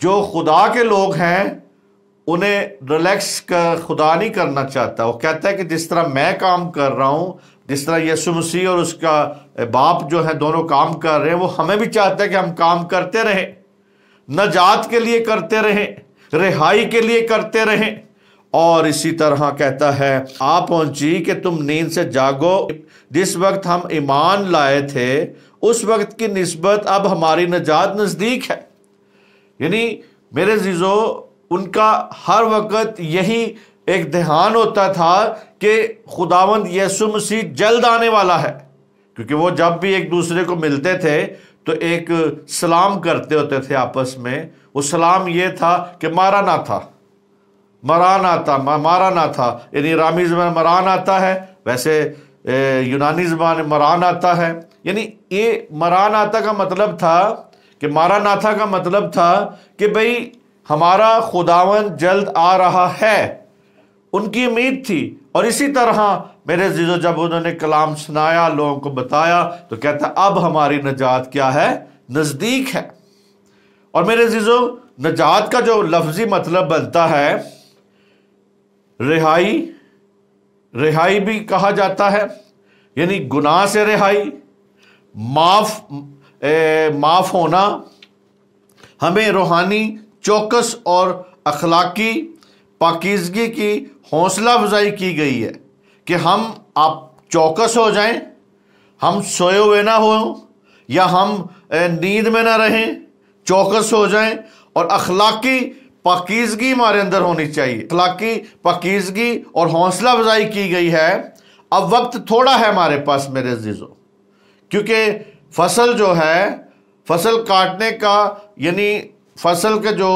جو خدا کے لوگ ہیں انہیں ریلیکس خدا نہیں کرنا چاہتا. وہ کہتا ہے کہ جس طرح میں کام کر رہا ہوں، جس طرح یسوع مسیح اور اس کا باپ جو ہے دونوں کام کر رہے ہیں، وہ ہمیں بھی چاہتا ہے کہ ہم کام کرتے رہیں، نجات کے لیے کرتے رہیں، رہائی کے لیے کرتے رہیں. اور اسی طرح کہتا ہے آ پہنچی کہ تم نیند سے جاگو. جس وقت ہم ایمان لائے تھے اس وقت کی نسبت اب ہماری نجات نزدیک ہے. یعنی میرے عزیزو، ان کا ہر وقت یہی ایک دھیان ہوتا تھا کہ خداوند یسوع مسیح جلد آنے والا ہے. کیونکہ وہ جب بھی ایک دوسرے کو ملتے تھے تو ایک سلام کرتے ہوتے تھے آپس میں. وہ سلام یہ تھا کہ ماراناتھا، مراناتھا، ماراناتھا، یعنی رامی زبان مراناتھا ہے، ویسے یونانی زبان مراناتھا ہے. یعنی یہ مراناتھا کا مطلب تھا کہ ماراناتھا کا مطلب تھا کہ بھئی ہمارا خداوند جلد آ رہا ہے. ان کی امید تھی. اور اسی طرح میرے عزیزو، جب انہوں نے کلام سنایا، لوگوں کو بتایا، تو کہتا اب ہماری نجات کیا ہے؟ نزدیک ہے. اور میرے عزیزو، نجات کا جو لفظی مطلب بنتا ہے رہائی، رہائی بھی کہا جاتا ہے، یعنی گناہ سے رہائی، معاف ہونا. ہمیں روحانی چوکس اور اخلاقی پاکیزگی کی حوصلہ افزائی کی گئی ہے کہ ہم آپ چوکس ہو جائیں، ہم سوئے ہوئے نہ ہوں، یا ہم نیند میں نہ رہیں، چوکس ہو جائیں. اور اخلاقی پاکیزگی ہمارے اندر ہونی چاہیے. اخلاقی پاکیزگی اور حوصلہ افزائی کی گئی ہے. اب وقت تھوڑا ہے ہمارے پاس میرے عزیزو، کیونکہ فصل جو ہے، فصل کاٹنے کا، یعنی فصل کا جو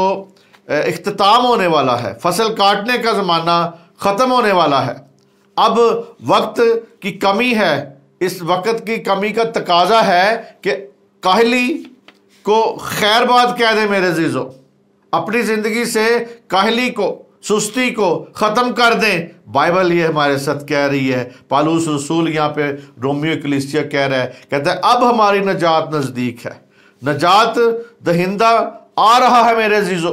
اختتام ہونے والا ہے، فصل کاٹنے کا زمانہ ختم ہونے والا ہے. اب وقت کی کمی ہے. اس وقت کی کمی کا تقاضا ہے کہ کاہلی کو خیر بات کہہ دیں میرے عزیزو. اپنی زندگی سے کاہلی کو، سستی کو ختم کر دیں. بائبل یہ ہمارے ساتھ کہہ رہی ہے. پالوس رسول یہاں پہ رومیو کلیسیا کہہ رہا ہے، کہتا ہے اب ہماری نجات نزدیک ہے. نجات دہندہ آ رہا ہے میرے عزیزو.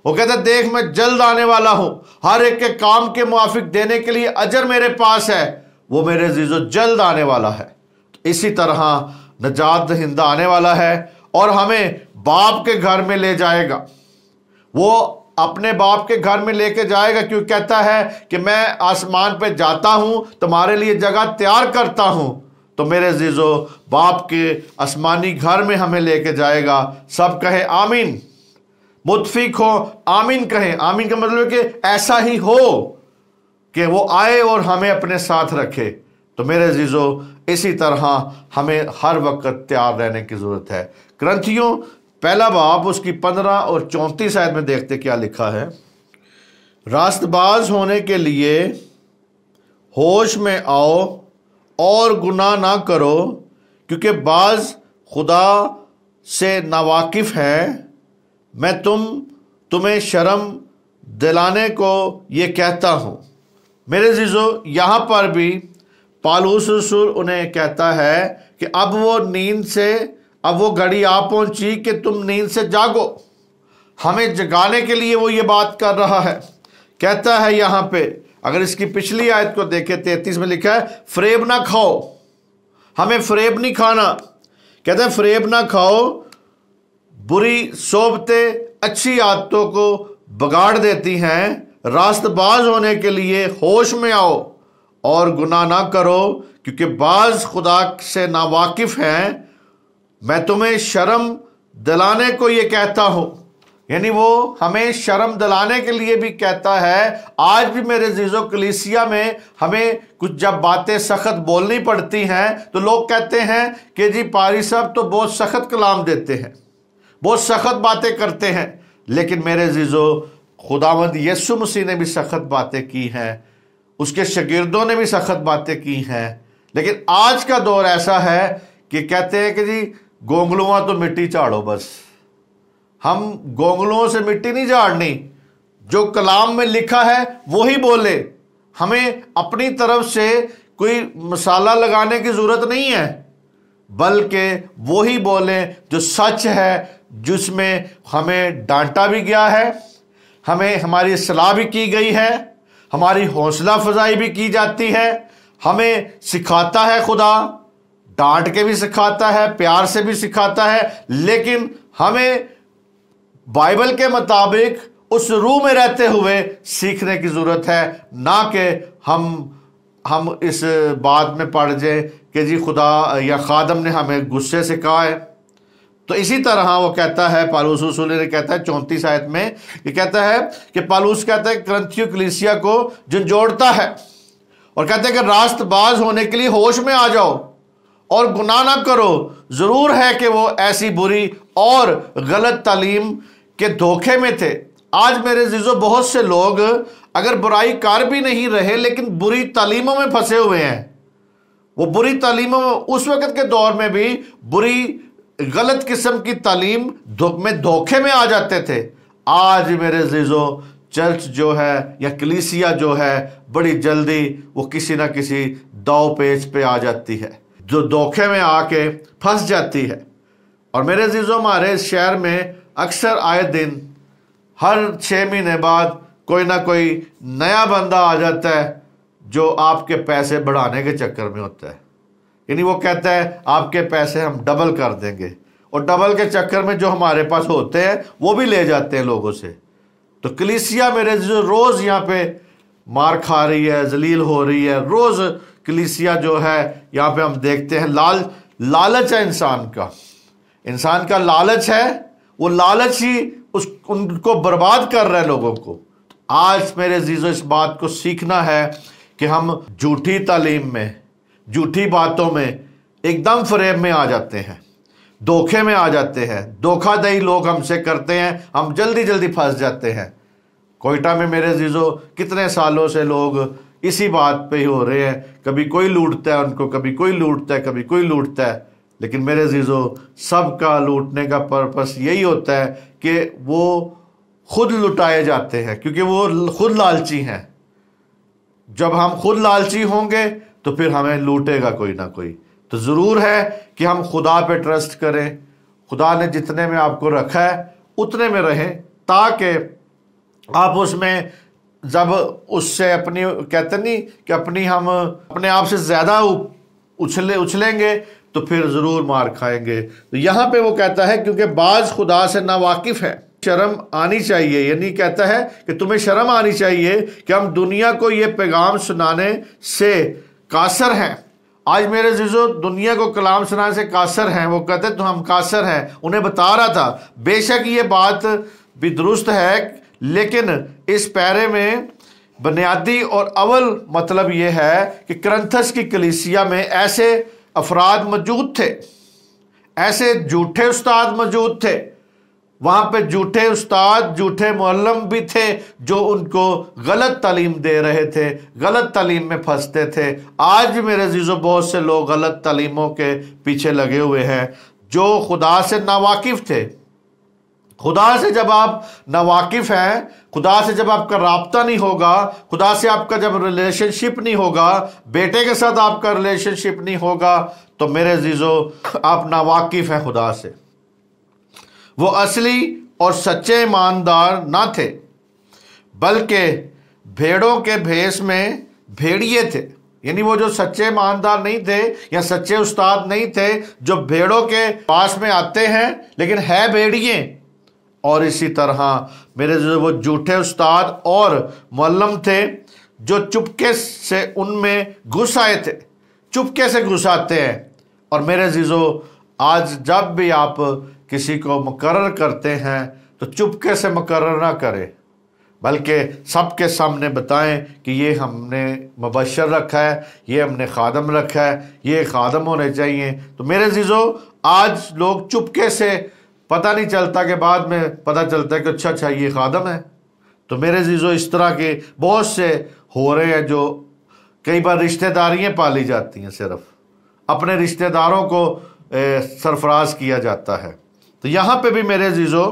وہ کہتا ہے دیکھ میں جلد آنے والا ہوں، ہر ایک کے کام کے موافق دینے کے لیے اجر میرے پاس ہے. وہ میرے عزیزو جلد آنے والا ہے. اسی طرح نجات دہندہ آنے والا ہے اور ہمیں باپ کے گھر میں لے جائے گا. وہ اپنے باپ کے گھر میں لے کے جائے گا، کیوں کہتا ہے کہ میں آسمان پہ جاتا ہوں، تمہارے لیے جگہ تیار کرتا ہوں. تو میرے عزیزو، باپ کے آسمانی گھر میں ہمیں لے کے جائے گا. سب کہے آمین، متفق ہو آمین کہیں. آمین کا مطلب ہے کہ ایسا ہی ہو کہ وہ آئے اور ہمیں اپنے ساتھ رکھے. تو میرے عزیزو، اسی طرح ہمیں ہر وقت تیار رہنے کی ضرورت ہے. کرنتھیوں پہلا باب اس کی 15 اور 34 آیت میں دیکھتے کیا لکھا ہے. راست باز ہونے کے لیے ہوش میں آؤ اور گناہ نہ کرو، کیونکہ بعض خدا سے ناواقف ہیں. میں تمہیں شرم دلانے کو یہ کہتا ہوں. میرے عزیزو، یہاں پر بھی پالوس رسول انہیں کہتا ہے کہ اب وہ گھڑی آ پہنچی کہ تم نیند سے جاگو. ہمیں جگانے کے لیے وہ یہ بات کر رہا ہے. کہتا ہے یہاں پہ، اگر اس کی پچھلی آیت کو دیکھیں 33 میں لکھا ہے فریب نہ کھاؤ. ہمیں فریب نہیں کھانا. کہتا ہے فریب نہ کھاؤ، بری صحبتیں اچھی عادتوں کو بگاڑ دیتی ہیں. راست باز ہونے کے لیے ہوش میں آؤ اور گناہ نہ کرو، کیونکہ بعض خدا سے ناواقف ہیں. میں تمہیں شرم دلانے کو یہ کہتا ہوں. یعنی وہ ہمیں شرم دلانے کے لیے بھی کہتا ہے. آج بھی میرے عزیزو کلیسیا میں ہمیں کچھ جب باتیں سخت بولنی پڑتی ہیں تو لوگ کہتے ہیں کہ جی پاری صاحب تو بہت سخت کلام دیتے ہیں، بہت سخت باتیں کرتے ہیں. لیکن میرے عزیزو، خداوند یسوع مسیح نے بھی سخت باتیں کی ہیں، اس کے شاگردوں نے بھی سخت باتیں کی ہیں. لیکن آج کا دور ایسا ہے کہ کہتے ہیں کہ جی گونگلواں تو مٹی چاڑو. بس ہم گونگلوں سے مٹی نہیں جھاڑنی، جو کلام میں لکھا ہے وہی بولے. ہمیں اپنی طرف سے کوئی مسالہ لگانے کی ضرورت نہیں ہے، بلکہ وہی بولیں جو سچ ہے، جس میں ہمیں ڈانٹا بھی گیا ہے، ہمیں ہماری اصلاح بھی کی گئی ہے، ہماری حوصلہ افزائی بھی کی جاتی ہے، ہمیں سکھاتا ہے خدا، ڈانٹ کے بھی سکھاتا ہے، پیار سے بھی سکھاتا ہے، لیکن ہمیں بائبل کے مطابق اس روح میں رہتے ہوئے سیکھنے کی ضرورت ہے، نہ کہ ہم اس بات میں پڑ جائیں کہ جی خدا یا خادم نے ہمیں غصے سے کہا ہے۔ تو اسی طرح وہ کہتا ہے، پالوس رسول نے کہتا ہے 34 آیت میں، یہ کہتا ہے کہ پالوس کہتا ہے کرنتھیو کلیسیا کو جھنجھوڑتا ہے اور کہتا ہے کہ راست باز ہونے کے لیے ہوش میں آ جاؤ اور گناہ نہ کرو۔ ضرور ہے کہ وہ ایسی بری اور غلط تعلیم کے دھوکے میں تھے۔ آج میرے عزیزو بہت سے لوگ اگر برائی کر بھی نہیں رہے لیکن بری تعلیموں میں پھنسے ہوئے ہیں۔ وہ بری تعلیموں میں اس وقت کے دور میں بھی بری غلط قسم کی تعلیم میں دھوکے میں آ جاتے تھے۔ آج میرے عزیزو چرچ جو ہے یا کلیسیا جو ہے بڑی جلدی وہ کسی نہ کسی داؤ پیچ پہ آ جاتی ہے، جو دھوکے میں آ کے پھنس جاتی ہے۔ اور میرے عزیزو ہمارے شہر میں اکثر آئے دن ہر 6 مہینے بعد کوئی نہ کوئی نیا بندہ آ جاتا ہے جو آپ کے پیسے بڑھانے کے چکر میں ہوتا ہے، یعنی وہ کہتا ہے آپ کے پیسے ہم ڈبل کر دیں گے، اور ڈبل کے چکر میں جو ہمارے پاس ہوتے ہیں وہ بھی لے جاتے ہیں لوگوں سے۔ تو کلیسیا میرے روز یہاں پہ مار کھا رہی ہے، ذلیل ہو رہی ہے، روز کلیسیا جو ہے یہاں پہ ہم دیکھتے ہیں لالچ ہے انسان کا لالچ ہے، وہ لالچ ہی ان کو برباد کر رہا ہے لوگوں کو۔ آج میرے عزیزو اس بات کو سیکھنا ہے کہ ہم جھوٹی تعلیم میں، جھوٹی باتوں میں ایک دم فریب میں آ جاتے ہیں، دھوکے میں آ جاتے ہیں، دھوکہ دہی لوگ ہم سے کرتے ہیں، ہم جلدی پھنس جاتے ہیں۔ کوئٹہ میں میرے عزیزو کتنے سالوں سے لوگ اسی بات پہ ہی ہو رہے ہیں، کبھی کوئی لوٹتا ہے ان کو، کبھی کوئی لوٹتا ہے، کبھی کوئی لوٹتا ہے، لیکن میرے عزیزو سب کا لوٹنے کا پرپس یہی ہوتا ہے کہ وہ خود لٹائے جاتے ہیں، کیونکہ وہ خود لالچی ہیں۔ جب ہم خود لالچی ہوں گے تو پھر ہمیں لوٹے گا کوئی نہ کوئی۔ تو ضرور ہے کہ ہم خدا پہ ٹرسٹ کریں، خدا نے جتنے میں آپ کو رکھا ہے اتنے میں رہیں، تاکہ آپ اس میں جب اس سے اپنی کہتے نہیں کہ ہم اپنے آپ سے زیادہ اچھلیں گے تو پھر ضرور مار کھائیں گے۔ تو یہاں پہ وہ کہتا ہے کیونکہ بعض خدا سے ناواقف ہے، شرم آنی چاہیے، یعنی کہتا ہے کہ تمہیں شرم آنی چاہیے کہ ہم دنیا کو یہ پیغام سنانے سے قاصر ہیں۔ آج میرے عزیزو دنیا کو کلام سنانے سے قاصر ہیں، وہ کہتے ہیں تو ہم قاصر ہیں۔ انہیں بتا رہا تھا، بے شک یہ بات بھی درست ہے، لیکن اس پیرے میں بنیادی اور اول مطلب یہ ہے کہ کرنتھس کی کلیسیا میں ایسے افراد موجود تھے، ایسے جھوٹے استاد موجود تھے، وہاں پہ جھوٹے استاد، جھوٹے معلم بھی تھے جو ان کو غلط تعلیم دے رہے تھے، غلط تعلیم میں پھنستے تھے۔ آج بھی میرے عزیزو بہت سے لوگ غلط تعلیموں کے پیچھے لگے ہوئے ہیں جو خدا سے ناواقف تھے۔ خدا سے جب آپ ناواقف ہیں، خدا سے جب آپ کا رابطہ نہیں ہوگا، خدا سے آپ کا جب ریلیشن شپ نہیں ہوگا، بیٹے کے ساتھ آپ کا ریلیشن شپ نہیں ہوگا، تو میرے عزیزو آپ ناواقف ہیں خدا سے۔ وہ اصلی اور سچے ایماندار نہ تھے، بلکہ بھیڑوں کے بھیس میں بھیڑیے تھے، یعنی وہ جو سچے ایماندار نہیں تھے یا سچے استاد نہیں تھے جو بھیڑوں کے پاس میں آتے ہیں لیکن ہے بھیڑیے۔ اور اسی طرح میرے وہ جھوٹے استاد اور معلم تھے جو چپکے سے ان میں گھس آئے تھے، چپکے سے گھس آتے ہیں۔ اور میرے عزیزو آج جب بھی آپ کسی کو مقرر کرتے ہیں تو چپکے سے مقرر نہ کریں، بلکہ سب کے سامنے بتائیں کہ یہ ہم نے مبشر رکھا ہے، یہ ہم نے خادم رکھا ہے، یہ خادم ہونے چاہیے۔ تو میرے عزیزو آج لوگ چپکے سے، پتہ نہیں چلتا کہ بعد میں پتہ چلتا ہے کہ اچھا یہ خادم ہے۔ تو میرے عزیزو اس طرح کے بہت سے ہو رہے ہیں، جو کئی بار رشتہ داریاں پالی جاتی ہیں، صرف اپنے رشتہ داروں کو سرفراز کیا جاتا ہے۔ تو یہاں پہ بھی میرے عزیزو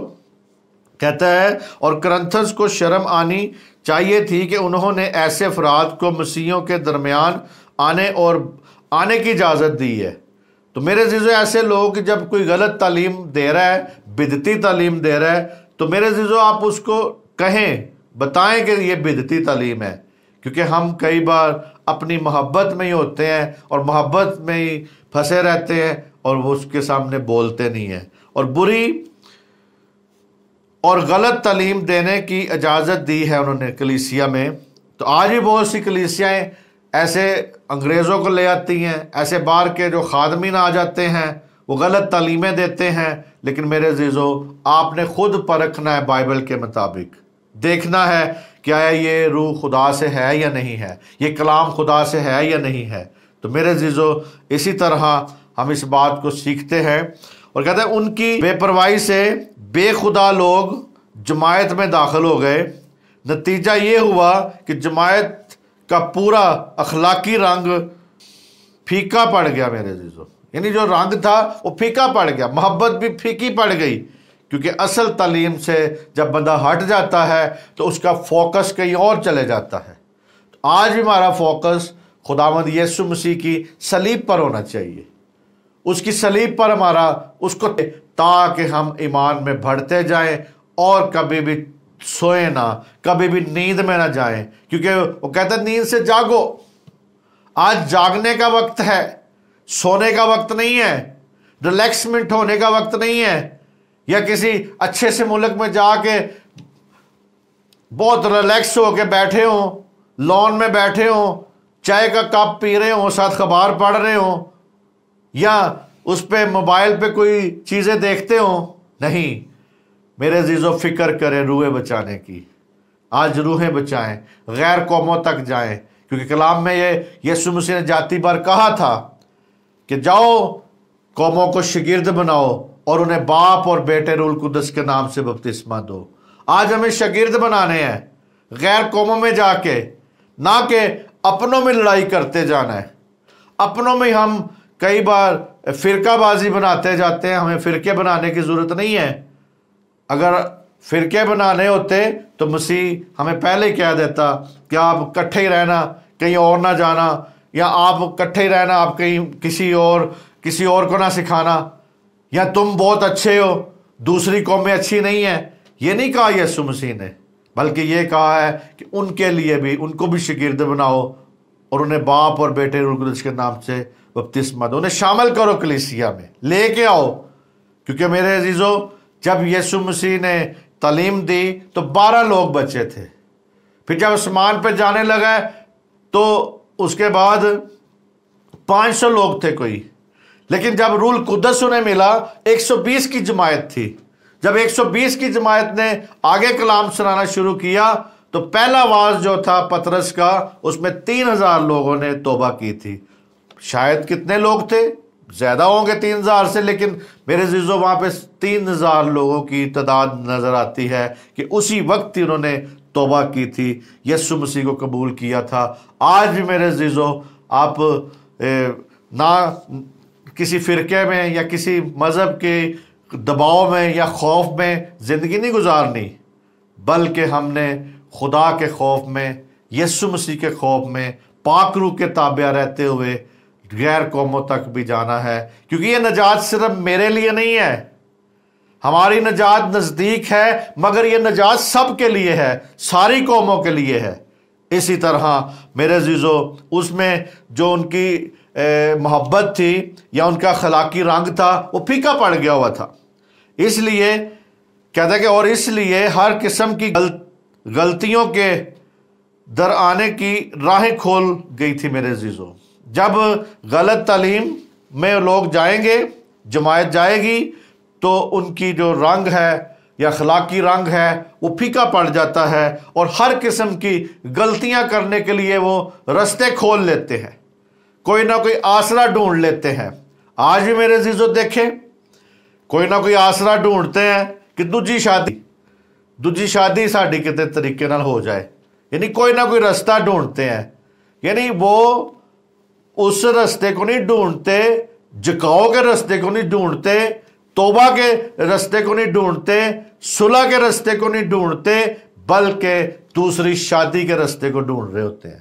کہتا ہے اور کرنتھس کو شرم آنی چاہیے تھی کہ انہوں نے ایسے افراد کو مسیحیوں کے درمیان آنے کی اجازت دی ہے۔ تو میرے عزیزو ایسے لوگ جب کوئی غلط تعلیم دے رہا ہے، بدعتی تعلیم دے رہا ہے، تو میرے عزیزو آپ اس کو کہیں، بتائیں کہ یہ بدعتی تعلیم ہے، کیونکہ ہم کئی بار اپنی محبت میں ہی ہوتے ہیں اور محبت میں ہی پھنسے رہتے ہیں اور وہ اس کے سامنے بولتے نہیں ہیں، اور بری اور غلط تعلیم دینے کی اجازت دی ہے انہوں نے کلیسیا میں۔ تو آج بھی بہت سی کلیسیاں ایسے انگریزوں کو لے آتی ہیں، ایسے باہر کے جو خادمین آ جاتے ہیں، وہ غلط تعلیمیں دیتے ہیں، لیکن میرے عزیزو آپ نے خود پرکھنا ہے، بائبل کے مطابق دیکھنا ہے کہ آیا یہ روح خدا سے ہے یا نہیں ہے، یہ کلام خدا سے ہے یا نہیں ہے۔ تو میرے عزیزو اسی طرح ہم اس بات کو سیکھتے ہیں، اور کہتے ہیں ان کی بے پرواہی سے بے خدا لوگ جماعت میں داخل ہو گئے، نتیجہ یہ ہوا کہ جماعت کا پورا اخلاقی رنگ پھیکا پڑ گیا میرے عزیزو، یعنی جو رنگ تھا وہ پھیکا پڑ گیا، محبت بھی پھیکی پڑ گئی، کیونکہ اصل تعلیم سے جب بندہ ہٹ جاتا ہے تو اس کا فوکس کہیں اور چلے جاتا ہے۔ تو آج بھی ہمارا فوکس خداوند یسوع مسیح کی صلیب پر ہونا چاہیے، اس کی صلیب پر ہمارا اس کو، تاکہ ہم ایمان میں بڑھتے جائیں اور کبھی بھی سوئیں نہ، کبھی بھی نیند میں نہ جائیں، کیونکہ وہ کہتا ہے نیند سے جاگو۔ آج جاگنے کا وقت ہے، سونے کا وقت نہیں ہے، ریلیکسمنٹ ہونے کا وقت نہیں ہے، یا کسی اچھے سے ملک میں جا کے بہت ریلیکس ہو کے بیٹھے ہوں، لان میں بیٹھے ہوں، چائے کا کپ پی رہے ہوں، ساتھ اخبار پڑھ رہے ہوں، یا اس پہ موبائل پہ کوئی چیزیں دیکھتے ہوں۔ نہیں میرے عزیزو، فکر کریں روحیں بچانے کی، آج روحیں بچائیں، غیر قوموں تک جائیں، کیونکہ کلام میں یہ یسوع مسیح نے جاتی بار کہا تھا کہ جاؤ قوموں کو شاگرد بناؤ اور انہیں باپ اور بیٹے روح القدس کے نام سے بپتسمہ دو۔ آج ہمیں شاگرد بنانے ہیں غیر قوموں میں جا کے، نہ کہ اپنوں میں لڑائی کرتے جانا ہے۔ اپنوں میں ہم کئی بار فرقہ بازی بناتے جاتے ہیں، ہمیں فرقے بنانے کی ضرورت نہیں ہے۔ اگر فرقے بنانے ہوتے تو مسیح ہمیں پہلے ہی کہہ دیتا کہ آپ اکٹھے ہی رہنا، کہیں اور نہ جانا، یا آپ اکٹھے ہی رہنا، آپ کہیں کسی اور کو نہ سکھانا، یا تم بہت اچھے ہو دوسری قومیں اچھی نہیں ہیں۔ یہ نہیں کہا یسوع مسیح نے، بلکہ یہ کہا ہے کہ ان کے لیے بھی، ان کو بھی شاگرد بناؤ اور انہیں باپ اور بیٹے روح القدس کے نام سے بپتسمہ دو، انہیں شامل کرو کلیسیا میں، لے کے آؤ۔ کیونکہ میرے عزیزو جب یسوع مسیح نے تعلیم دی تو 12 لوگ بچے تھے، پھر جب آسمان پہ جانے لگا تو اس کے بعد 500 لوگ تھے کوئی، لیکن جب روح القدس انہیں ملا 120 کی جماعت تھی۔ جب 120 کی جماعت نے آگے کلام سنانا شروع کیا تو پہلا واعظ جو تھا پطرس کا، اس میں 3000 لوگوں نے توبہ کی تھی۔ شاید کتنے لوگ تھے؟ زیادہ ہوں گے 3000 سے، لیکن میرے عزیزو وہاں پہ 3000 لوگوں کی تعداد نظر آتی ہے کہ اسی وقت ہی انہوں نے توبہ کی تھی، یسوع مسیح کو قبول کیا تھا۔ آج بھی میرے عزیزو آپ نہ کسی فرقے میں یا کسی مذہب کے دباؤ میں یا خوف میں زندگی نہیں گزارنی، بلکہ ہم نے خدا کے خوف میں، یسوع مسیح کے خوف میں، پاک روح کے تابع رہتے ہوئے غیر قوموں تک بھی جانا ہے، کیونکہ یہ نجات صرف میرے لیے نہیں ہے، ہماری نجات نزدیک ہے، مگر یہ نجات سب کے لیے ہے، ساری قوموں کے لیے ہے۔ اسی طرح میرے عزیزو اس میں جو ان کی محبت تھی یا ان کا اخلاقی رنگ تھا وہ پھیکا پڑ گیا ہوا تھا، اس لیے کہتا ہے کہ اور اس لیے ہر قسم کی غلطیوں کے در آنے کی راہیں کھول گئی تھی میرے عزیزو۔ جب غلط تعلیم میں لوگ جائیں گے، جماعت جائے گی، تو ان کی جو رنگ ہے یا اخلاقی رنگ ہے وہ پھیکا پڑ جاتا ہے، اور ہر قسم کی غلطیاں کرنے کے لیے وہ رستے کھول لیتے ہیں، کوئی نہ کوئی آسرا ڈھونڈ لیتے ہیں۔ آج بھی میرے عزیزو دیکھیں، کوئی نہ کوئی آسرا ڈھونڈتے ہیں کہ دوجی شادی ساڈی کتے طریقے نال ہو جائے، یعنی کوئی نہ کوئی رستہ ڈھونڈتے ہیں، یعنی وہ اس رستے کو نہیں ڈھونڈتے، جھکاؤ کے رستے کو نہیں ڈھونڈتے، توبہ کے رستے کو نہیں ڈھونڈتے، صلح کے رستے کو نہیں ڈھونڈتے، بلکہ دوسری شادی کے رستے کو ڈھونڈ رہے ہوتے ہیں۔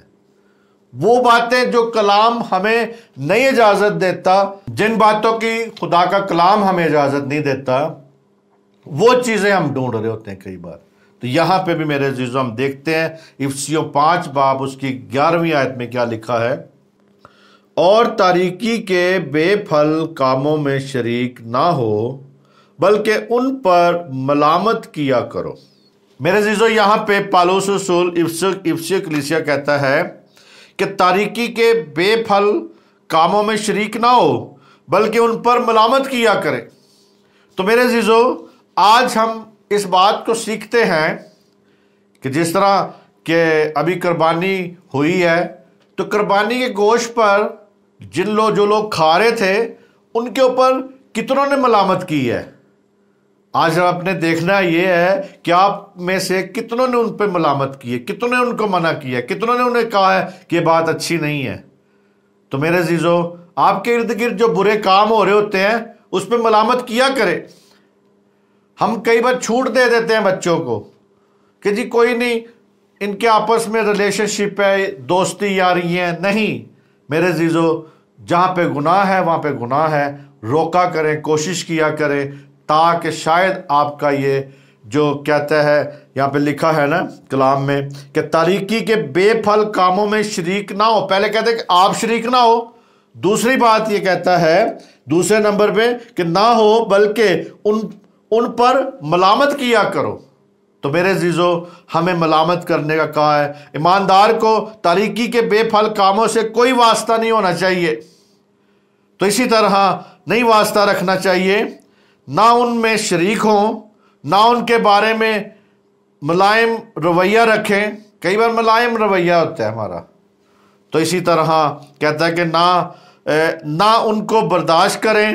وہ باتیں جو کلام ہمیں نہیں اجازت دیتا، جن باتوں کی خدا کا کلام ہمیں اجازت نہیں دیتا، وہ چیزیں ہم ڈھونڈ رہے ہوتے ہیں کئی بار۔ تو یہاں پہ بھی میرے عزیزو ہم دیکھتے ہیں افسیوں 5 باب اس کی 11ویں آیت میں کیا لکھا ہے، اور تاریکی کے بے پھل کاموں میں شریک نہ ہو بلکہ ان پر ملامت کیا کرو۔ میرے عزیزو یہاں پہ پالوس رسول افسیوں کلیسیا کہتا ہے کہ تاریکی کے بے پھل کاموں میں شریک نہ ہو بلکہ ان پر ملامت کیا کرے۔ تو میرے عزیزو آج ہم اس بات کو سیکھتے ہیں کہ جس طرح کہ ابھی قربانی ہوئی ہے، تو قربانی کے گوشت پر جو لوگ کھا رہے تھے ان کے اوپر کتنوں نے ملامت کی ہے۔ آج ہم اپنے دیکھنا یہ ہے کہ آپ میں سے کتنوں نے ان پہ ملامت کی ہے، کتنوں نے ان کو منع کیا ہے، کتنوں نے انہیں کہا ہے کہ یہ بات اچھی نہیں ہے۔ تو میرے عزیزو آپ کے ارد گرد جو برے کام ہو رہے ہوتے ہیں اس پہ ملامت کیا کرے۔ ہم کئی بار چھوٹ دے دیتے ہیں بچوں کو کہ جی کوئی نہیں، ان کے آپس میں ریلیشن شپ ہے، دوستی یاری ہے۔ نہیں میرے عزیزو، جہاں پہ گناہ ہے وہاں پہ گناہ ہے، روکا کریں، کوشش کیا کریں، تاکہ شاید آپ کا یہ جو کہتا ہے یہاں پہ لکھا ہے نا کلام میں کہ تاریکی کے بے پھل کاموں میں شریک نہ ہو۔ پہلے کہتے ہیں کہ آپ شریک نہ ہو، دوسری بات یہ کہتا ہے دوسرے نمبر پہ کہ نہ ہو بلکہ ان پر ملامت کیا کرو۔ تو میرے عزیزو ہمیں ملامت کرنے کا کہا ہے۔ ایماندار کو تاریکی کے بے پھل کاموں سے کوئی واسطہ نہیں ہونا چاہیے، تو اسی طرح نہیں واسطہ رکھنا چاہیے، نہ ان میں شریک ہوں، نہ ان کے بارے میں ملائم رویہ رکھیں۔ کئی بار ملائم رویہ ہوتا ہے ہمارا، تو اسی طرح کہتا ہے کہ نہ ان کو برداشت کریں۔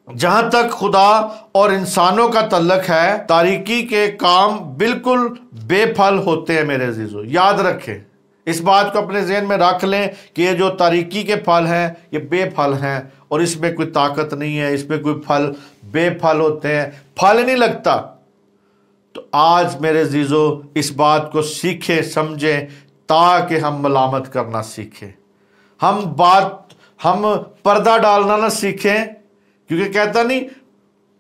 جہاں تک خدا اور انسانوں کا تعلق ہے، تاریکی کے کام بالکل بے پھل ہوتے ہیں۔ میرے عزیزو یاد رکھیں، اس بات کو اپنے ذہن میں رکھ لیں کہ یہ جو تاریکی کے پھل ہیں یہ بے پھل ہیں، اور اس میں کوئی طاقت نہیں ہے، اس میں کوئی پھل بے پھل ہوتے ہیں، پھل نہیں لگتا۔ تو آج میرے عزیزو اس بات کو سیکھیں، سمجھیں، تاکہ ہم ملامت کرنا سیکھیں، ہم پردہ ڈالنا نہ سیکھیں، کیونکہ کہتا نہیں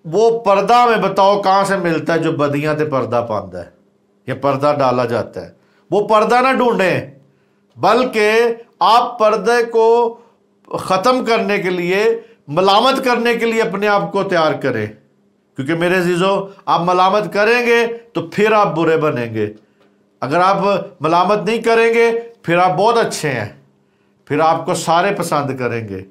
وہ پردہ میں بتاؤ کہاں سے ملتا ہے جو بدیاں تے پردہ پاندا ہے، یا پردہ ڈالا جاتا ہے۔ وہ پردہ نہ ڈھونڈیں، بلکہ آپ پردے کو ختم کرنے کے لیے، ملامت کرنے کے لیے اپنے آپ کو تیار کریں، کیونکہ میرے عزیزو آپ ملامت کریں گے تو پھر آپ برے بنیں گے۔ اگر آپ ملامت نہیں کریں گے پھر آپ بہت اچھے ہیں، پھر آپ کو سارے پسند کریں گے۔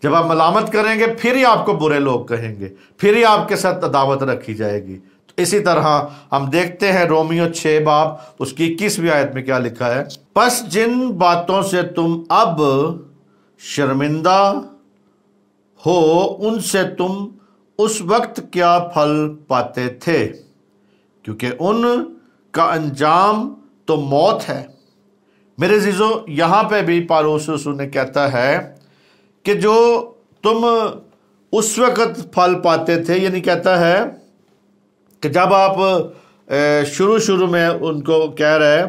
جب آپ ملامت کریں گے پھر ہی آپ کو برے لوگ کہیں گے، پھر ہی آپ کے ساتھ عداوت رکھی جائے گی۔ تو اسی طرح ہم دیکھتے ہیں رومیو 6 باب اس کی 21ویں آیت میں کیا لکھا ہے، پس جن باتوں سے تم اب شرمندہ ہو ان سے تم اس وقت کیا پھل پاتے تھے، کیونکہ ان کا انجام تو موت ہے۔ میرے عزیزو یہاں پہ بھی پالوس رسول نے کہتا ہے کہ جو تم اس وقت پھل پاتے تھے، یعنی کہتا ہے کہ جب آپ شروع میں ان کو کہہ رہے ہیں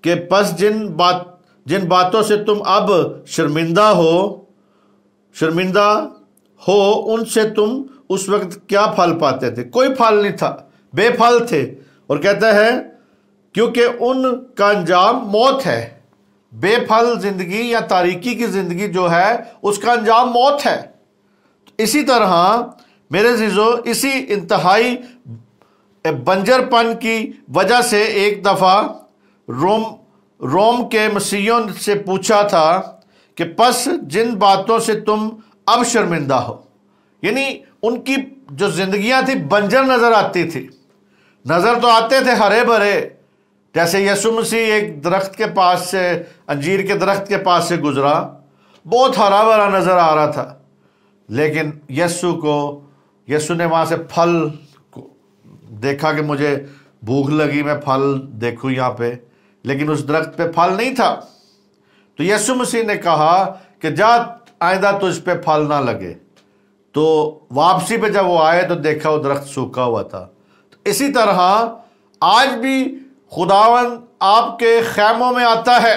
کہ پس جن باتوں سے تم اب شرمندہ ہو ان سے تم اس وقت کیا پھل پاتے تھے، کوئی پھل نہیں تھا، بے پھل تھے۔ اور کہتا ہے کیونکہ ان کا انجام موت ہے۔ بے پھل زندگی یا تاریکی کی زندگی جو ہے اس کا انجام موت ہے۔ اسی طرح میرے عزیزو اسی انتہائی بنجر پن کی وجہ سے ایک دفعہ روم کے مسیحیوں سے پوچھا تھا کہ پس جن باتوں سے تم اب شرمندہ ہو، یعنی ان کی جو زندگیاں تھی بنجر نظر آتی تھی، نظر تو آتے تھے ہرے بھرے، جیسے یسوع مسیح ایک درخت کے پاس سے، انجیر کے درخت کے پاس سے گزرا، بہت ہرا بھرا نظر آ رہا تھا، لیکن یسوع نے وہاں سے پھل دیکھا کہ مجھے بھوک لگی، میں پھل دیکھوں یہاں پہ، لیکن اس درخت پہ پھل نہیں تھا۔ تو یسوع مسیح نے کہا کہ جا آئندہ تجھ پہ پھل نہ لگے۔ تو واپسی پہ جب وہ آئے تو دیکھا وہ درخت سوکھا ہوا تھا۔ تو اسی طرح آج بھی خداوند آپ کے خیموں میں آتا ہے،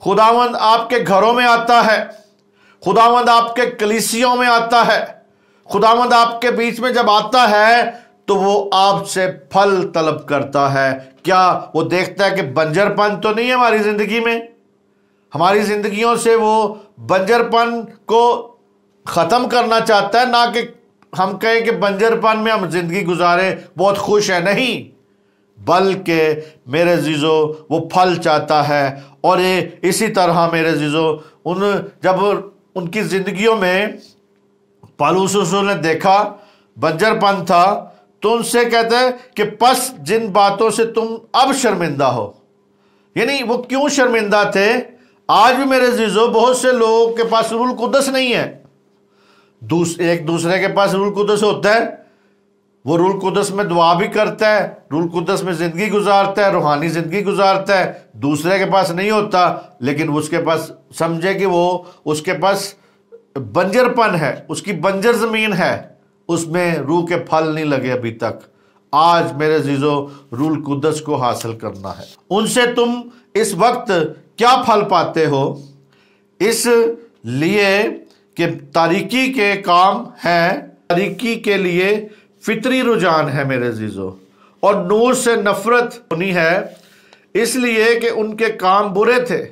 خداوند آپ کے گھروں میں آتا ہے، خداوند آپ کے کلیسیوں میں آتا ہے، خداوند آپ کے بیچ میں جب آتا ہے تو وہ آپ سے پھل طلب کرتا ہے۔ کیا وہ دیکھتا ہے کہ بنجر پن تو نہیں ہے ہماری زندگی میں؟ ہماری زندگیوں سے وہ بنجر پن کو ختم کرنا چاہتا ہے، نہ کہ ہم کہیں کہ بنجر پن میں ہم زندگی گزارے بہت خوش ہے، نہیں، بلکہ میرے عزیزو وہ پھل چاہتا ہے۔ اور اسی طرح میرے عزیزو جب ان کی زندگیوں میں پالوس رسول نے دیکھا بنجر پن تھا تو ان سے کہتا ہے کہ پس جن باتوں سے تم اب شرمندہ ہو، یعنی وہ کیوں شرمندہ تھے؟ آج بھی میرے عزیزو بہت سے لوگوں کے پاس روح القدس نہیں ہے، ایک دوسرے کے پاس روح القدس ہوتا ہے، وہ روح القدس میں دعا بھی کرتا ہے، روح القدس میں زندگی گزارتا ہے، روحانی زندگی گزارتا ہے، دوسرے کے پاس نہیں ہوتا، لیکن اس کے پاس سمجھے کہ وہ اس کے پاس بنجر پن ہے، اس کی بنجر زمین ہے، اس میں روح کے پھل نہیں لگے ابھی تک۔ آج میرے عزیزو روح القدس کو حاصل کرنا ہے۔ ان سے تم اس وقت کیا پھل پاتے ہو؟ اس لیے کہ تاریکی کے کام ہیں، تاریکی کے لیے فطری رجحان ہے میرے عزیزو، اور نور سے نفرت ہونی ہے، اس لیے کہ ان کے کام برے تھے۔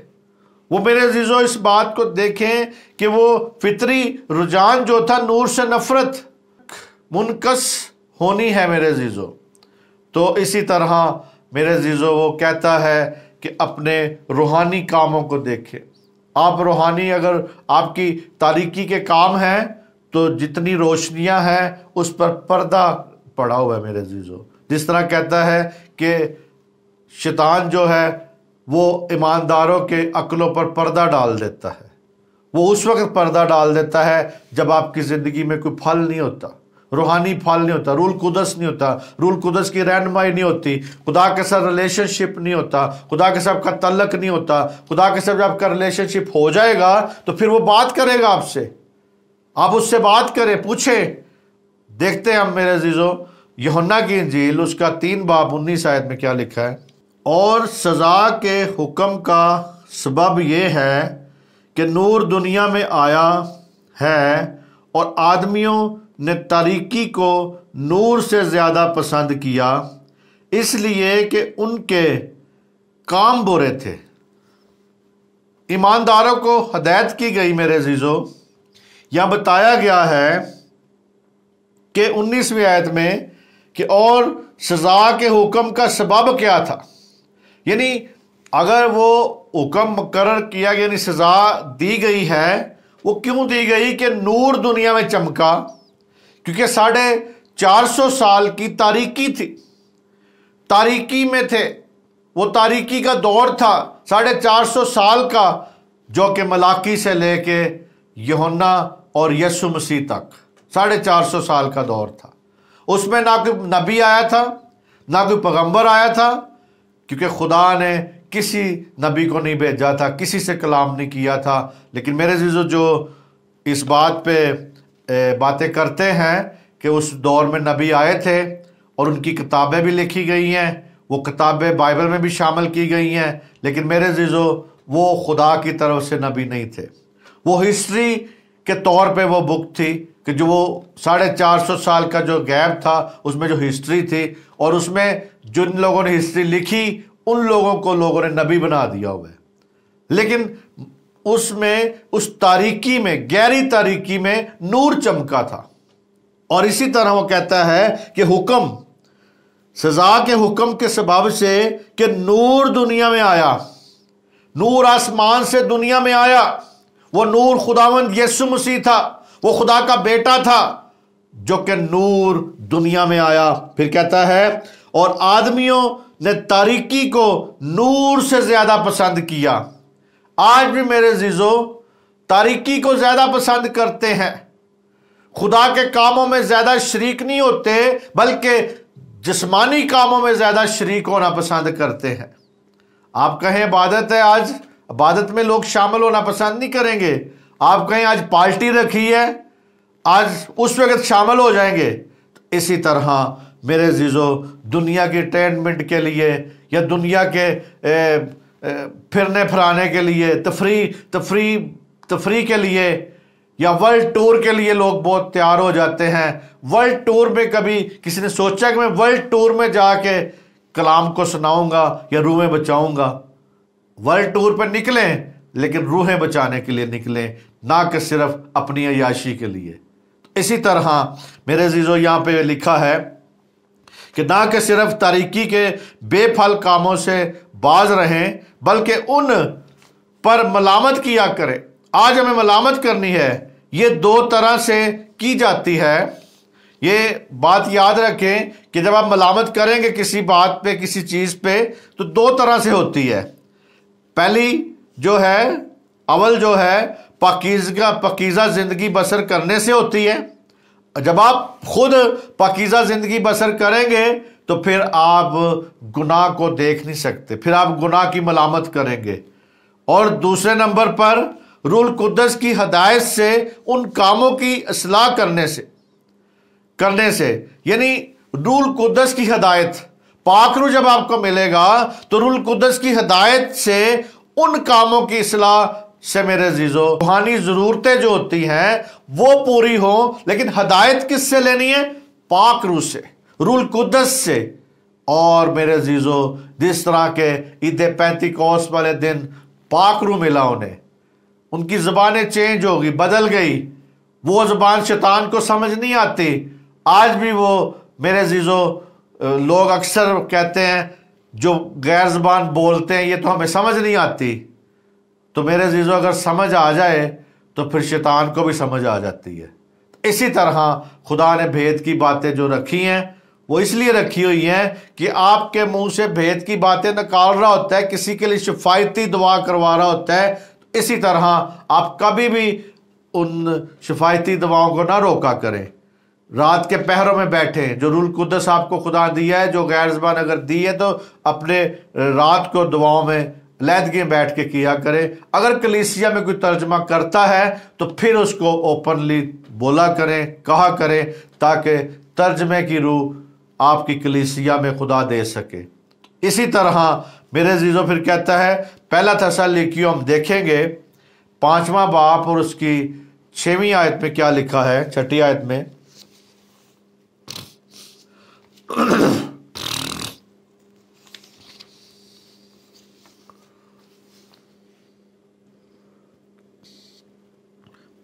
وہ میرے عزیزو اس بات کو دیکھیں کہ وہ فطری رجحان جو تھا نور سے نفرت منکس ہونی ہے میرے عزیزو۔ تو اسی طرح میرے عزیزو وہ کہتا ہے کہ اپنے روحانی کاموں کو دیکھیں۔ آپ روحانی اگر آپ کی تاریکی کے کام ہیں تو جتنی روشنیاں ہیں اس پر پردہ پڑا ہوا ہے میرے عزیزو۔ جس طرح کہتا ہے کہ شیطان جو ہے وہ ایمانداروں کے عقلوں پر پردہ ڈال دیتا ہے، وہ اس وقت پردہ ڈال دیتا ہے جب آپ کی زندگی میں کوئی پھل نہیں ہوتا، روحانی پھل نہیں ہوتا، روح القدس نہیں ہوتا، روح القدس کی رہنمائی نہیں ہوتی، خدا کے ساتھ ریلیشن شپ نہیں ہوتا، خدا کے ساتھ آپ کا تعلق نہیں ہوتا۔ خدا کے ساتھ جب آپ کا ریلیشن شپ ہو جائے گا تو پھر وہ بات کرے گا آپ سے، آپ اس سے بات کریں، پوچھیں۔ دیکھتے ہیں ہم میرے عزیزو یوحنا کی انجیل اس کا 3 باب 19 آیت میں کیا لکھا ہے۔ اور سزا کے حکم کا سبب یہ ہے کہ نور دنیا میں آیا ہے اور آدمیوں نے تاریکی کو نور سے زیادہ پسند کیا، اس لیے کہ ان کے کام برے تھے۔ ایمانداروں کو ہدایت کی گئی میرے عزیزو، یہاں بتایا گیا ہے کہ 19ویں آیت میں کہ اور سزا کے حکم کا سبب کیا تھا، یعنی اگر وہ حکم مقرر کیا گیا، یعنی سزا دی گئی ہے، وہ کیوں دی گئی کہ نور دنیا میں چمکا، کیونکہ 450 سال کی تاریکی تھی، تاریکی میں تھے، وہ تاریکی کا دور تھا 450 سال کا، جو کہ ملاکی سے لے کے یوحنا اور یسوع مسیح تک 450 سال کا دور تھا۔ اس میں نہ کوئی نبی آیا تھا، نہ کوئی پیغمبر آیا تھا، کیونکہ خدا نے کسی نبی کو نہیں بھیجا تھا، کسی سے کلام نہیں کیا تھا۔ لیکن میرے عزیزو جو اس بات پہ باتیں کرتے ہیں کہ اس دور میں نبی آئے تھے اور ان کی کتابیں بھی لکھی گئی ہیں، وہ کتابیں بائبل میں بھی شامل کی گئی ہیں، لیکن میرے عزیزو وہ خدا کی طرف سے نبی نہیں تھے۔ وہ ہسٹری کے طور پہ وہ بک تھی کہ جو وہ 450 سال کا جو گیپ تھا اس میں جو ہسٹری تھی، اور اس میں جن لوگوں نے ہسٹری لکھی ان لوگوں کو لوگوں نے نبی بنا دیا ہوا ہے۔ لیکن اس میں اس تاریکی میں، گہری تاریکی میں نور چمکا تھا۔ اور اسی طرح وہ کہتا ہے کہ حکم، سزا کے حکم کے سبب سے کہ نور دنیا میں آیا، نور آسمان سے دنیا میں آیا، وہ نور خداوند یسوع مسیح تھا، وہ خدا کا بیٹا تھا جو کہ نور دنیا میں آیا۔ پھر کہتا ہے اور آدمیوں نے تاریکی کو نور سے زیادہ پسند کیا۔ آج بھی میرے عزیزو تاریکی کو زیادہ پسند کرتے ہیں، خدا کے کاموں میں زیادہ شریک نہیں ہوتے، بلکہ جسمانی کاموں میں زیادہ شریک ہونا پسند کرتے ہیں۔ آپ کہیں عبادت ہے، آج عبادت میں لوگ شامل ہونا پسند نہیں کریں گے۔ آپ کہیں آج پارٹی رکھی ہے، آج اس وقت شامل ہو جائیں گے۔ اسی طرح میرے عزیزو دنیا کی انٹرٹینمنٹ کے لیے یا دنیا کے پھرنے پھرانے کے لیے، تفریح کے لیے یا ورلڈ ٹور کے لیے لوگ بہت تیار ہو جاتے ہیں۔ ورلڈ ٹور میں کبھی کسی نے سوچا کہ میں ورلڈ ٹور میں جا کے کلام کو سناؤں گا یا روحیں بچاؤں گا؟ ورلڈ ٹور پہ نکلیں لیکن روحیں بچانے کے لیے نکلیں، نہ کہ صرف اپنی عیاشی کے لیے۔ اسی طرح میرے عزیزو یہاں پہ لکھا ہے کہ نہ کہ صرف تاریکی کے بے پھل کاموں سے باز رہیں بلکہ ان پر ملامت کیا کریں۔ آج ہمیں ملامت کرنی ہے، یہ دو طرح سے کی جاتی ہے۔ یہ بات یاد رکھیں کہ جب آپ ملامت کریں گے کسی بات پہ، کسی چیز پہ، تو دو طرح سے ہوتی ہے۔ پہلی جو ہے، اول جو ہے پاکیزہ زندگی بسر کرنے سے ہوتی ہے۔ جب آپ خود پاکیزہ زندگی بسر کریں گے تو پھر آپ گناہ کو دیکھ نہیں سکتے، پھر آپ گناہ کی ملامت کریں گے۔ اور دوسرے نمبر پر روح القدس کی ہدایت سے ان کاموں کی اصلاح کرنے سے، یعنی روح القدس کی ہدایت، پاک روح جب آپ کو ملے گا تو روح القدس کی ہدایت سے ان کاموں کی اصلاح سے میرے عزیزو روحانی ضرورتیں جو ہوتی ہیں وہ پوری ہوں۔ لیکن ہدایت کس سے لینی ہے؟ پاک روح سے، روح القدس سے۔ اور میرے عزیزو جس طرح کے عید پینتیکوست والے دن پاک روح ملا انہیں، ان کی زبانیں چینج ہوگی، بدل گئی۔ وہ زبان شیطان کو سمجھ نہیں آتی۔ آج بھی وہ میرے عزیزو لوگ اکثر کہتے ہیں جو غیر زبان بولتے ہیں یہ تو ہمیں سمجھ نہیں آتی۔ تو میرے عزیزو اگر سمجھ آ جائے تو پھر شیطان کو بھی سمجھ آ جاتی ہے۔ اسی طرح خدا نے بھید کی باتیں جو رکھی ہیں وہ اس لیے رکھی ہوئی ہیں کہ آپ کے منہ سے بھید کی باتیں نکال رہا ہوتا ہے، کسی کے لیے شفایتی دعا کروا رہا ہوتا ہے۔ اسی طرح آپ کبھی بھی ان شفایتی دعاؤں کو نہ روکا کریں۔ رات کے پہروں میں بیٹھیں، جو روح القدس آپ کو خدا دیا ہے، جو غیر زبان اگر دی ہے تو اپنے رات کو دعاؤں میں علیحدگی میں بیٹھ کے کیا کرے۔ اگر کلیسیا میں کوئی ترجمہ کرتا ہے تو پھر اس کو اوپنلی بولا کریں، کہا کریں، تاکہ ترجمے کی روح آپ کی کلیسیا میں خدا دے سکے۔ اسی طرح میرے عزیزوں پھر کہتا ہے، پہلا تسالونیکیوں ہم دیکھیں گے 5واں باب اور اس کی 6ویں آیت میں کیا لکھا ہے، 6 آیت میں۔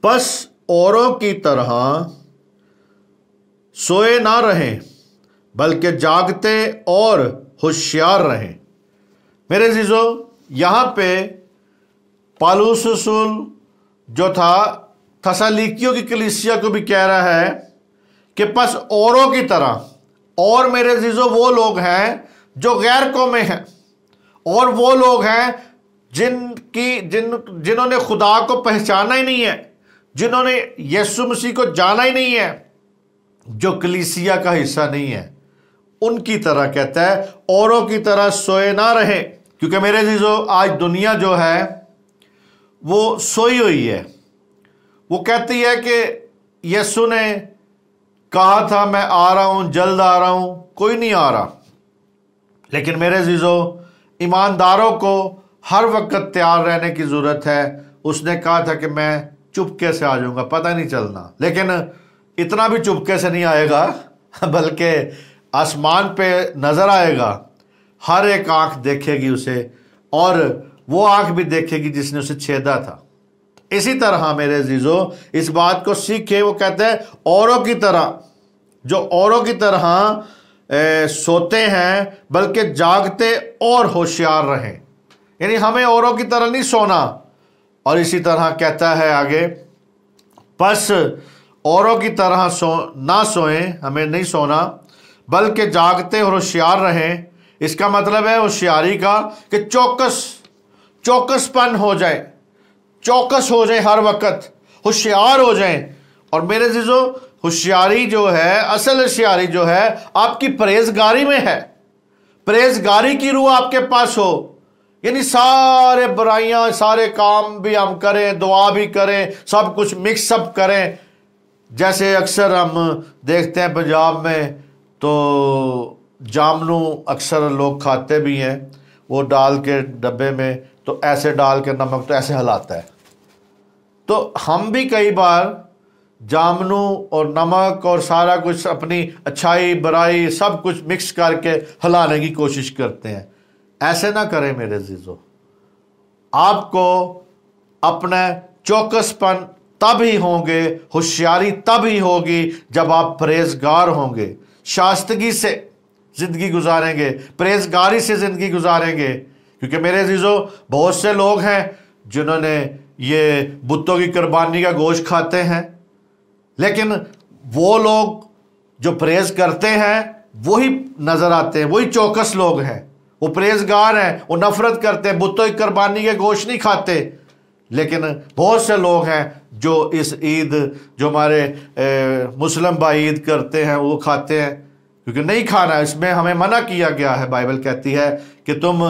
پس اوروں کی طرح سوئے نہ رہیں بلکہ جاگتے اور ہوشیار رہیں۔ میرے عزیزو یہاں پہ پالوس رسول جو تھا تھسالونیکیوں کی کلیسیا کو بھی کہہ رہا ہے کہ پس اوروں کی طرح، اور میرے عزیزو وہ لوگ ہیں جو غیر قومیں ہیں، اور وہ لوگ ہیں جنہوں نے خدا کو پہچانا ہی نہیں ہے، جنہوں نے یسوع مسیح کو جانا ہی نہیں ہے، جو کلیسیا کا حصہ نہیں ہے، ان کی طرح کہتا ہے اوروں کی طرح سوئے نہ رہیں۔ کیونکہ میرے عزیزو آج دنیا جو ہے وہ سوئی ہوئی ہے۔ وہ کہتی ہے کہ یسوع نے کہا تھا میں آ رہا ہوں، جلد آ رہا ہوں، کوئی نہیں آ رہا۔ لیکن میرے عزیزو ایمانداروں کو ہر وقت تیار رہنے کی ضرورت ہے۔ اس نے کہا تھا کہ میں چپکے سے آ جاؤں گا، پتہ نہیں چلنا، لیکن اتنا بھی چپکے سے نہیں آئے گا، بلکہ آسمان پہ نظر آئے گا، ہر ایک آنکھ دیکھے گی اسے، اور وہ آنکھ بھی دیکھے گی جس نے اسے چھیدا تھا۔ اسی طرح میرے عزیزو اس بات کو سیکھے، وہ کہتے ہیں اوروں کی طرح، جو اوروں کی طرح سوتے ہیں بلکہ جاگتے اور ہوشیار رہیں۔ یعنی ہمیں اوروں کی طرح نہیں سونا۔ اور اسی طرح کہتا ہے آگے، پس اوروں کی طرح نہ سوئیں، ہمیں نہیں سونا، بلکہ جاگتے اور ہوشیار رہیں۔ اس کا مطلب ہے ہوشیاری کا کہ چوکس پن ہو جائے، چوکس ہو جائیں، ہر وقت ہوشیار ہو جائیں۔ اور میرے عزیزو ہوشیاری جو ہے، اصل ہوشیاری جو ہے آپ کی پرہیزگاری میں ہے۔ پرہیزگاری کی روح آپ کے پاس ہو، یعنی سارے برائیاں، سارے کام بھی ہم کریں، دعا بھی کریں، سب کچھ مکس اپ کریں۔ جیسے اکثر ہم دیکھتے ہیں پنجاب میں تو جامنو اکثر لوگ کھاتے بھی ہیں، وہ ڈال کے ڈبے میں تو ایسے ڈال کے نمک تو ایسے ہلاتا ہے. تو ہم بھی کئی بار جامنو اور نمک اور سارا کچھ اپنی اچھائی برائی سب کچھ مکس کر کے ہلانے کی کوشش کرتے ہیں. ایسے نہ کریں میرے عزیزو. آپ کو اپنا چوکس پن تب ہی ہوں گے، ہوشیاری تب ہی ہوگی جب آپ پرہیزگار ہوں گے، شائستگی سے زندگی گزاریں گے، پرہیزگاری سے زندگی گزاریں گے. کیونکہ میرے عزیزو بہت سے لوگ ہیں جنہوں نے یہ بتوں کی قربانی کا گوشت کھاتے ہیں، لیکن وہ لوگ جو پرہیز کرتے ہیں وہی نظر آتے ہیں، وہی چوکس لوگ ہیں، وہ پرہیزگار ہیں، وہ نفرت کرتے ہیں، بتوں کی قربانی کے گوشت نہیں کھاتے. لیکن بہت سے لوگ ہیں جو اس عید جو ہمارے مسلم بھائی عید کرتے ہیں وہ کھاتے ہیں، کیونکہ نہیں کھانا. اس میں ہمیں منع کیا گیا ہے. بائبل کہتی ہے کہ تم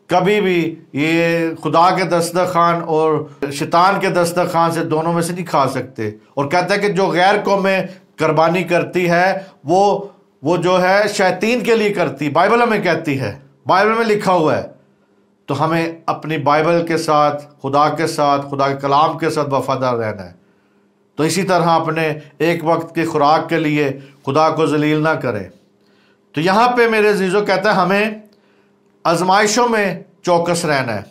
کبھی بھی یہ خدا کے دسترخوان اور شیطان کے دسترخوان سے دونوں میں سے نہیں کھا سکتے. اور کہتا ہے کہ جو غیر قومیں قربانی کرتی ہے وہ جو ہے شیطین کے لیے کرتی. بائبل ہمیں کہتی ہے، بائبل میں لکھا ہوا ہے. تو ہمیں اپنی بائبل کے ساتھ، خدا کے ساتھ، خدا کے کلام کے ساتھ وفادار رہنا ہے. تو اسی طرح اپنے ایک وقت کی خوراک کے لیے خدا کو ذلیل نہ کریں. تو یہاں پہ میرے عزیزو کہتا ہے ہمیں آزمائشوں میں چوکس رہنا ہے.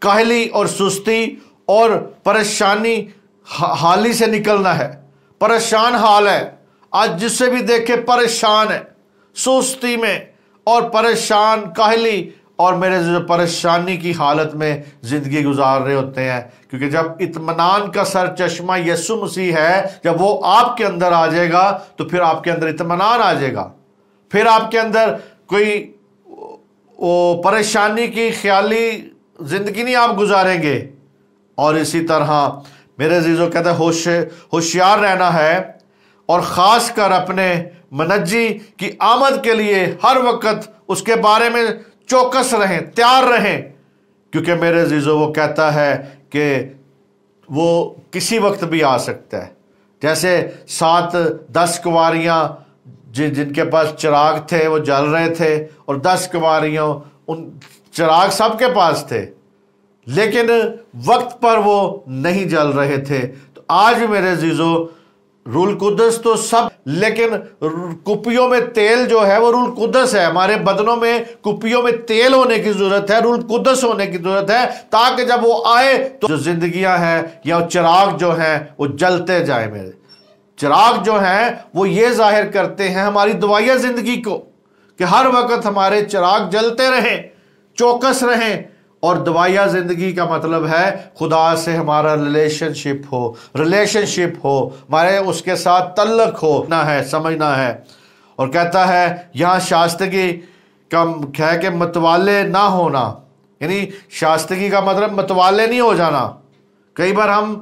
کاہلی اور سستی اور پریشانی حالی سے نکلنا ہے. پریشان حال ہے آج، جس سے بھی دیکھے پریشان ہے، سستی میں اور پریشان، کاہلی اور میرے پریشانی کی حالت میں زندگی گزار رہے ہوتے ہیں. کیونکہ جب اطمینان کا سر چشمہ یسوع مسیح ہے، جب وہ آپ کے اندر آ جائے گا تو پھر آپ کے اندر اطمینان آ جائے گا. پھر آپ کے اندر کوئی وہ پریشانی کی خیالی زندگی نہیں آپ گزاریں گے. اور اسی طرح میرے عزیزو کہتا ہے ہوشیار رہنا ہے، اور خاص کر اپنے منجی کی آمد کے لیے ہر وقت اس کے بارے میں چوکس رہیں، تیار رہیں. کیونکہ میرے عزیزو وہ کہتا ہے کہ وہ کسی وقت بھی آ سکتا ہے. جیسے 7-10 کنواریاں جن کے پاس چراغ تھے وہ جل رہے تھے، اور 10 کنواریوں ان چراغ سب کے پاس تھے، لیکن وقت پر وہ نہیں جل رہے تھے. تو آج میرے عزیزو روح القدس تو سب، لیکن کپیوں میں تیل جو ہے وہ روح القدس ہے. ہمارے بدنوں میں کپیوں میں تیل ہونے کی ضرورت ہے، روح القدس ہونے کی ضرورت ہے، تاکہ جب وہ آئے تو جو زندگیاں ہیں یا چراغ جو ہیں وہ جلتے جائیں. میرے چراغ جو ہیں وہ یہ ظاہر کرتے ہیں ہماری دوائیہ زندگی کو، کہ ہر وقت ہمارے چراغ جلتے رہیں، چوکس رہیں. اور دوائیہ زندگی کا مطلب ہے خدا سے ہمارا ریلیشن شپ ہو، ہمارے اس کے ساتھ تعلق ہونا ہے، سمجھنا ہے. اور کہتا ہے یہاں شائستگی کا ہے کہ متوالے نہ ہونا. یعنی شائستگی کا مطلب متوالے نہیں ہو جانا. کئی بار ہم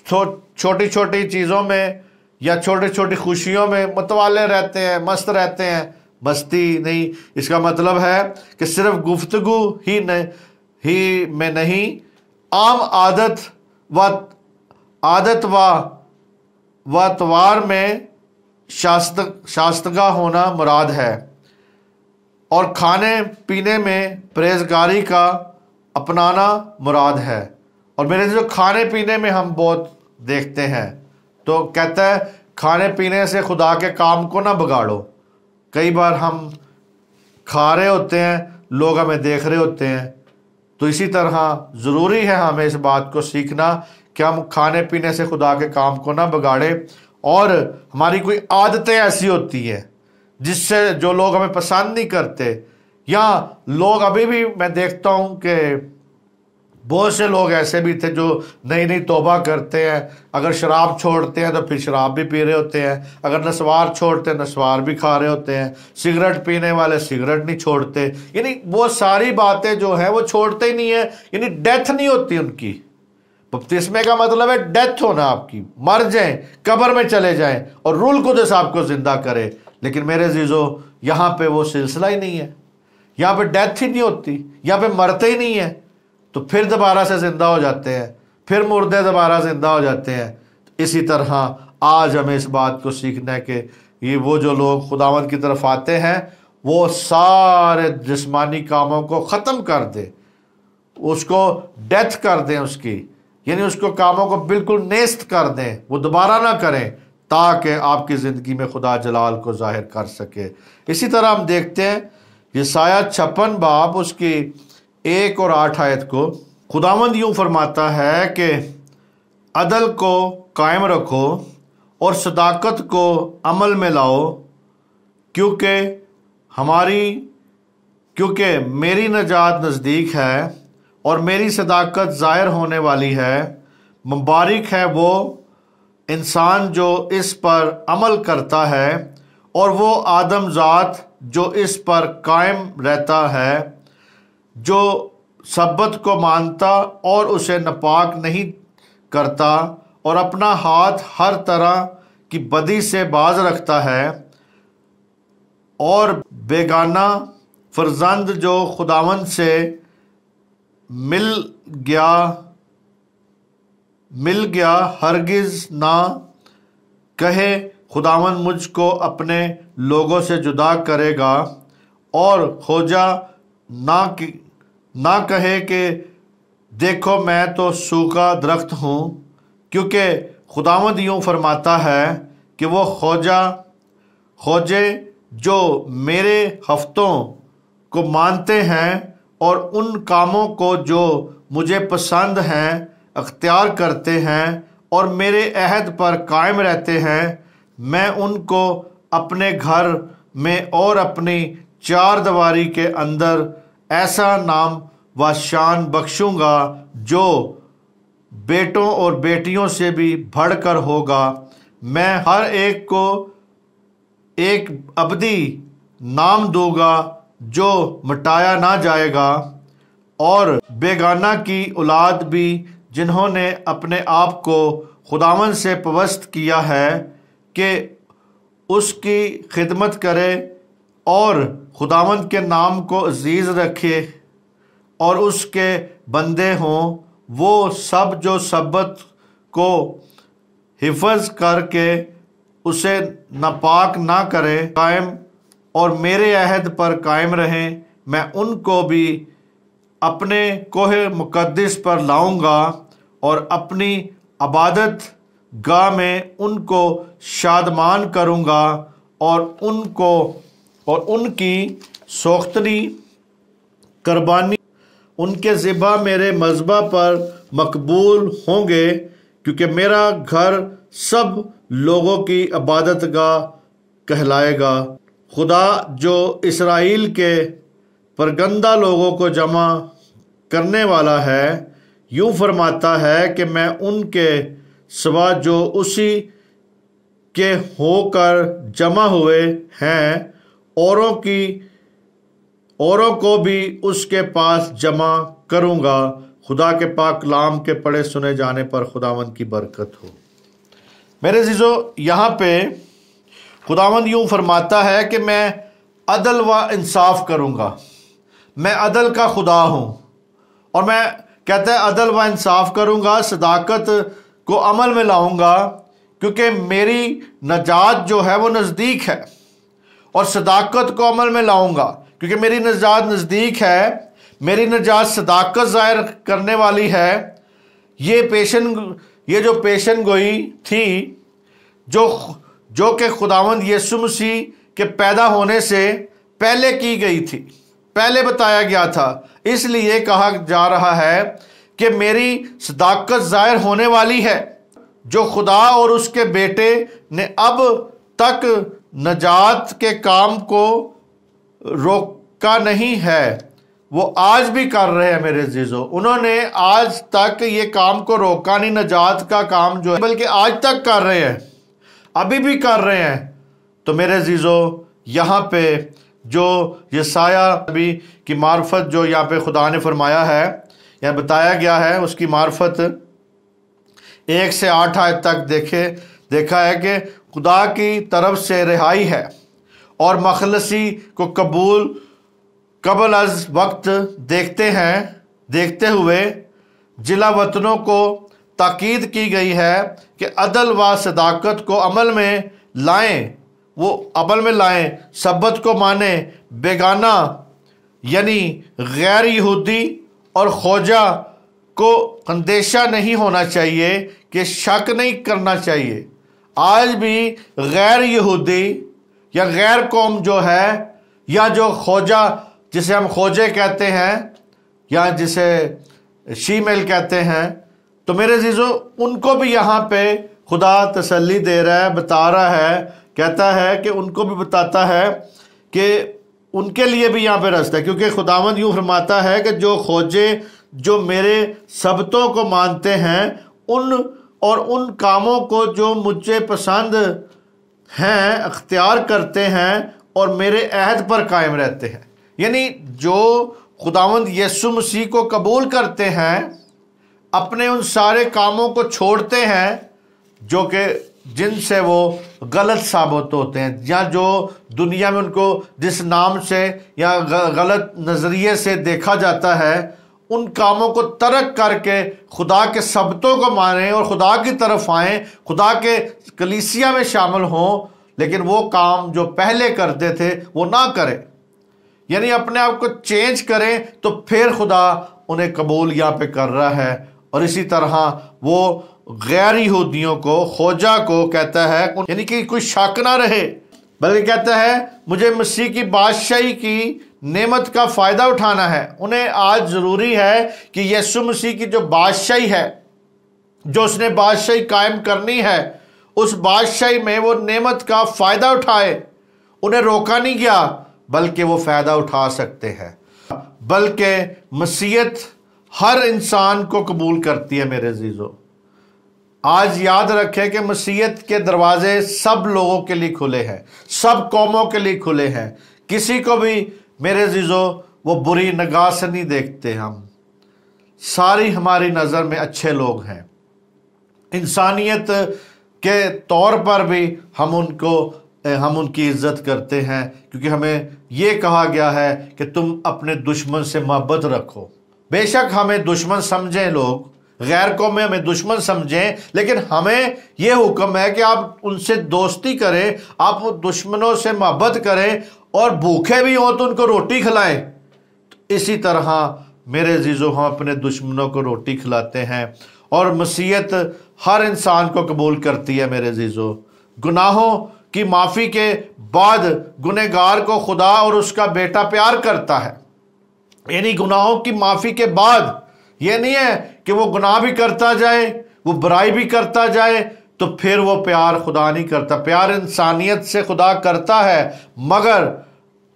چھوٹی چھوٹی چیزوں میں یا چھوٹی چھوٹی خوشیوں میں متوالے رہتے ہیں، مست رہتے ہیں. مستی نہیں، اس کا مطلب ہے کہ صرف گفتگو ہی میں نہیں، عام عادت و توار میں شائستگاہ ہونا مراد ہے. اور کھانے پینے میں پرہیزگاری کا اپنانا مراد ہے. اور میرے جو کھانے پینے میں ہم بہت دیکھتے ہیں، تو کہتا ہے کھانے پینے سے خدا کے کام کو نہ بگاڑو. کئی بار ہم کھا رہے ہوتے ہیں، لوگ ہمیں دیکھ رہے ہوتے ہیں. تو اسی طرح ضروری ہے ہمیں اس بات کو سیکھنا کہ ہم کھانے پینے سے خدا کے کام کو نہ بگاڑیں. اور ہماری کوئی عادتیں ایسی ہوتی ہیں جس سے جو لوگ ہمیں پسند نہیں کرتے، یا لوگ ابھی بھی میں دیکھتا ہوں کہ بہت سے لوگ ایسے بھی تھے جو نئی توبہ کرتے ہیں. اگر شراب چھوڑتے ہیں تو پھر شراب بھی پی رہے ہوتے ہیں، اگر نسوار چھوڑتے ہیں نسوار بھی کھا رہے ہوتے ہیں، سگریٹ پینے والے سگریٹ نہیں چھوڑتے. یعنی وہ ساری باتیں جو ہیں وہ چھوڑتے ہی نہیں ہیں. یعنی ڈیتھ نہیں ہوتی ان کی. بپتسمے کا مطلب ہے ڈیتھ ہونا، آپ کی مر جائیں، قبر میں چلے جائیں اور روح القدس آپ کو زندہ کرے. لیکن میرے عزیزو یہاں پہ وہ سلسلہ ہی نہیں ہے، یہاں پہ ڈیتھ ہی نہیں ہوتی، یہاں پہ مرتے ہی نہیں ہیں. تو پھر دوبارہ سے زندہ ہو جاتے ہیں، پھر مردے دوبارہ زندہ ہو جاتے ہیں. اسی طرح آج ہمیں اس بات کو سیکھنا ہے کہ یہ وہ جو لوگ خداوند کی طرف آتے ہیں وہ سارے جسمانی کاموں کو ختم کر دے، اس کو ڈیتھ کر دیں اس کی، یعنی اس کو کاموں کو بالکل نیست کر دیں، وہ دوبارہ نہ کریں، تاکہ آپ کی زندگی میں خدا جلال کو ظاہر کر سکے۔ اسی طرح ہم دیکھتے ہیں یسایہ 56 باب اس کی 1 اور 8 آیت کو، خداوند یوں فرماتا ہے کہ عدل کو قائم رکھو اور صداقت کو عمل میں لاؤ، کیونکہ میری نجات نزدیک ہے اور میری صداقت ظاہر ہونے والی ہے۔ مبارک ہے وہ انسان جو اس پر عمل کرتا ہے اور وہ آدم ذات جو اس پر قائم رہتا ہے، جو سبت کو مانتا اور اسے ناپاک نہیں کرتا اور اپنا ہاتھ ہر طرح کی بدی سے باز رکھتا ہے، اور بیگانہ فرزند جو خداوند سے مل گیا ہرگز نہ کہے خداوند مجھ کو اپنے لوگوں سے جدا کرے گا، اور کھوجا نہ کہے کہ دیکھو میں تو سوکھا درخت ہوں، کیونکہ خداوند یوں فرماتا ہے کہ وہ کھوجے جو میرے ہفتوں کو مانتے ہیں اور ان کاموں کو جو مجھے پسند ہیں اختیار کرتے ہیں اور میرے عہد پر قائم رہتے ہیں، میں ان کو اپنے گھر میں اور اپنی چار دیواری کے اندر ایسا نام و شان بخشوں گا جو بیٹوں اور بیٹیوں سے بھی بڑھ کر ہوگا۔ میں ہر ایک کو ایک ابدی نام دوں گا جو مٹایا نہ جائے گا، اور بیگانہ کی اولاد بھی جنہوں نے اپنے آپ کو خداوند سے پیوست کیا ہے کہ اس کی خدمت کرے اور خداوند کے نام کو عزیز رکھے اور اس کے بندے ہوں، وہ سب جو سبت کو حفظ کر کے اسے ناپاک نہ کرے قائم اور میرے عہد پر قائم رہیں، میں ان کو بھی اپنے کوہ مقدس پر لاؤں گا اور اپنی عبادت گاہ میں ان کو شادمان کروں گا، اور ان کی سوختنی قربانی ان کے ذبح میرے مذبح پر مقبول ہوں گے، کیونکہ میرا گھر سب لوگوں کی عبادت گاہ کہلائے گا۔ خدا جو اسرائیل کے پرگندہ لوگوں کو جمع کرنے والا ہے یوں فرماتا ہے کہ میں ان کے سوا جو اسی کے ہو کر جمع ہوئے ہیں اوروں کو بھی اس کے پاس جمع کروں گا۔ خدا کے پاک کلام کے پڑھے سنے جانے پر خداوند کی برکت ہو۔ میرے عزیزو، یہاں پہ خداوند یوں فرماتا ہے کہ میں عدل و انصاف کروں گا، میں عدل کا خدا ہوں، اور میں کہتا ہے عدل و انصاف کروں گا، صداقت کو عمل میں لاؤں گا، کیونکہ میری نجات جو ہے وہ نزدیک ہے، اور صداقت کو عمل میں لاؤں گا کیونکہ میری نجات نزدیک ہے، میری نجات صداقت ظاہر کرنے والی ہے۔ یہ جو پیشن گوئی تھی جو کہ خداوند یسوع مسیح کے پیدا ہونے سے پہلے کی گئی تھی، پہلے بتایا گیا تھا، اس لیے کہا جا رہا ہے کہ میری صداقت ظاہر ہونے والی ہے۔ جو خدا اور اس کے بیٹے نے اب تک نجات کے کام کو روکا نہیں ہے، وہ آج بھی کر رہے ہیں میرے عزیزو۔ انہوں نے آج تک یہ کام کو روکا نہیں، نجات کا کام جو ہے، بلکہ آج تک کر رہے ہیں، ابھی بھی کر رہے ہیں۔ تو میرے عزیزو، یہاں پہ جو یسایہ نبی کی معرفت جو یہاں پہ خدا نے فرمایا ہے یا بتایا گیا ہے، اس کی معرفت 1 سے 8 آیت تک دیکھا ہے کہ خدا کی طرف سے رہائی ہے اور مخلصی کو قبل از وقت دیکھتے ہوئے جلا وطنوں کو تاکید کی گئی ہے کہ عدل و صداقت کو عمل میں لائیں، وہ عمل میں لائیں، سبت کو مانیں۔ بیگانہ یعنی غیر یہودی اور خوجہ کو اندیشہ نہیں ہونا چاہیے، کہ شک نہیں کرنا چاہیے۔ آج بھی غیر یہودی یا غیر قوم جو ہے، یا جو خوجہ جسے ہم خوجے کہتے ہیں یا جسے شیمیل کہتے ہیں، تو میرے عزیزو ان کو بھی یہاں پہ خدا تسلی دے رہا ہے، بتا رہا ہے، کہتا ہے کہ ان کو بھی بتاتا ہے کہ ان کے لیے بھی یہاں پہ رستہ ہے، کیونکہ خداوند یوں فرماتا ہے کہ جو خوجے جو میرے سبتوں کو مانتے ہیں ان کاموں کو جو مجھے پسند ہیں اختیار کرتے ہیں اور میرے عہد پر قائم رہتے ہیں، یعنی جو خداوند یسوع مسیح کو قبول کرتے ہیں، اپنے ان سارے کاموں کو چھوڑتے ہیں جو کہ جن سے وہ غلط ثابت ہوتے ہیں، یا جو دنیا میں ان کو جس نام سے یا غلط نظریے سے دیکھا جاتا ہے، ان کاموں کو ترک کر کے خدا کے سبتوں کو مانیں اور خدا کی طرف آئیں، خدا کے کلیسیا میں شامل ہوں، لیکن وہ کام جو پہلے کرتے تھے وہ نہ کریں، یعنی اپنے آپ کو چینج کریں، تو پھر خدا انہیں قبول یہاں پہ کر رہا ہے۔ اور اسی طرح وہ غیر یہودیوں کو، خوجہ کو کہتا ہے، یعنی کہ کوئی شک نہ رہے، بلکہ کہتا ہے مجھے مسیح کی بادشاہی کی نعمت کا فائدہ اٹھانا ہے۔ انہیں آج ضروری ہے کہ یسوع مسیح کی جو بادشاہی ہے، جو اس نے بادشاہی قائم کرنی ہے، اس بادشاہی میں وہ نعمت کا فائدہ اٹھائے۔ انہیں روکا نہیں گیا، بلکہ وہ فائدہ اٹھا سکتے ہیں، بلکہ مسیحیت ہر انسان کو قبول کرتی ہے۔ میرے عزیزو آج یاد رکھیں کہ مسیحیت کے دروازے سب لوگوں کے لیے کھلے ہیں، سب قوموں کے لیے کھلے ہیں، کسی کو بھی میرے عزیزو وہ بری نگاہ سے نہیں دیکھتے۔ ہم ساری ہماری نظر میں اچھے لوگ ہیں، انسانیت کے طور پر بھی ہم ان کی عزت کرتے ہیں، کیونکہ ہمیں یہ کہا گیا ہے کہ تم اپنے دشمن سے محبت رکھو۔ بے شک ہمیں دشمن سمجھیں، لوگ غیر قومیں ہمیں دشمن سمجھیں، لیکن ہمیں یہ حکم ہے کہ آپ ان سے دوستی کریں، آپ دشمنوں سے محبت کریں، اور بھوکے بھی ہوں تو ان کو روٹی کھلائیں۔ اسی طرح میرے عزیزو ہم اپنے دشمنوں کو روٹی کھلاتے ہیں، اور مسیحیت ہر انسان کو قبول کرتی ہے۔ میرے عزیزو گناہوں کی معافی کے بعد گنہگار کو خدا اور اس کا بیٹا پیار کرتا ہے، یعنی گناہوں کی معافی کے بعد یہ نہیں ہے کہ وہ گناہ بھی کرتا جائے، وہ برائی بھی کرتا جائے تو پھر وہ پیار خدا نہیں کرتا۔ پیار انسانیت سے خدا کرتا ہے، مگر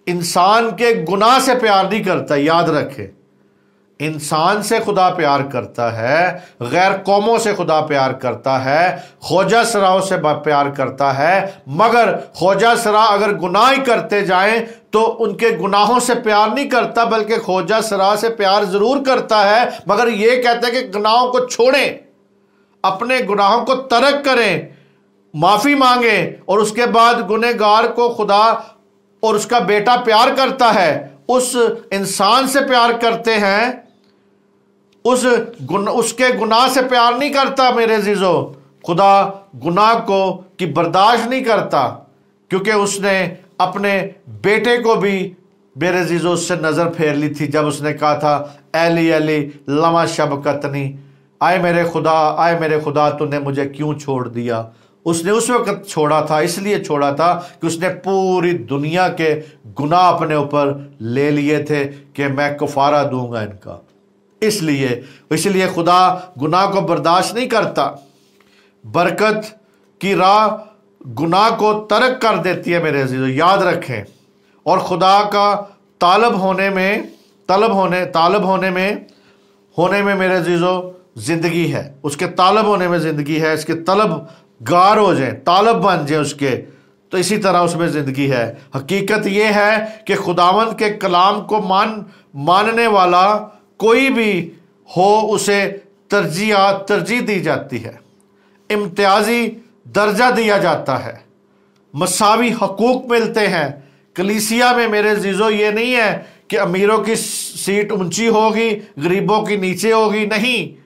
انسان کے گناہ سے پیار نہیں کرتا۔ یاد رکھے، انسان سے خدا پیار کرتا ہے، غیر قوموں سے خدا پیار کرتا ہے، خوجہ سراؤں سے پیار کرتا ہے، مگر خوجہ سرا اگر گناہ ہی کرتے جائیں تو ان کے گناہوں سے پیار نہیں کرتا، بلکہ خوجہ سرا سے پیار ضرور کرتا ہے، مگر یہ کہتا ہے کہ گناہوں کو چھوڑیں، اپنے گناہوں کو ترک کریں، معافی مانگیں، اور اس کے بعد گنہگار کو خدا اور اس کا بیٹا پیار کرتا ہے، اس انسان سے پیار کرتے ہیں، اس کے گناہ سے پیار نہیں کرتا۔ میرے عزیزو خدا گناہ کو کی برداشت نہیں کرتا، کیونکہ اس نے اپنے بیٹے کو بھی میرے عزیزو اس سے نظر پھیر لی تھی، جب اس نے کہا تھا ایلی ایلی لما شبقتنی، آئے میرے خدا تو نے مجھے کیوں چھوڑ دیا۔ اس نے اس وقت چھوڑا تھا، اس لیے چھوڑا تھا کہ اس نے پوری دنیا کے گناہ اپنے اوپر لے لیے تھے کہ میں کفارہ دوں گا ان کا۔ اس لیے خدا گناہ کو برداشت نہیں کرتا۔ برکت کی راہ گناہ کو ترک کر دیتی ہے میرے عزیزو، یاد رکھیں۔ اور خدا کا طالب ہونے میں میرے عزیزو زندگی ہے، اس کے طالب ہونے میں زندگی ہے، اس کے طلب گار ہو جائیں، طالب بن جائیں اس کے، تو اسی طرح اس میں زندگی ہے۔ حقیقت یہ ہے کہ خداوند کے کلام کو ماننے والا کوئی بھی ہو اسے ترجیح دی جاتی ہے، امتیازی درجہ دیا جاتا ہے، مساوی حقوق ملتے ہیں۔ کلیسیا میں میرے عزیزو یہ نہیں ہے کہ امیروں کی سیٹ اونچی ہوگی، غریبوں کی نیچے ہوگی، نہیں۔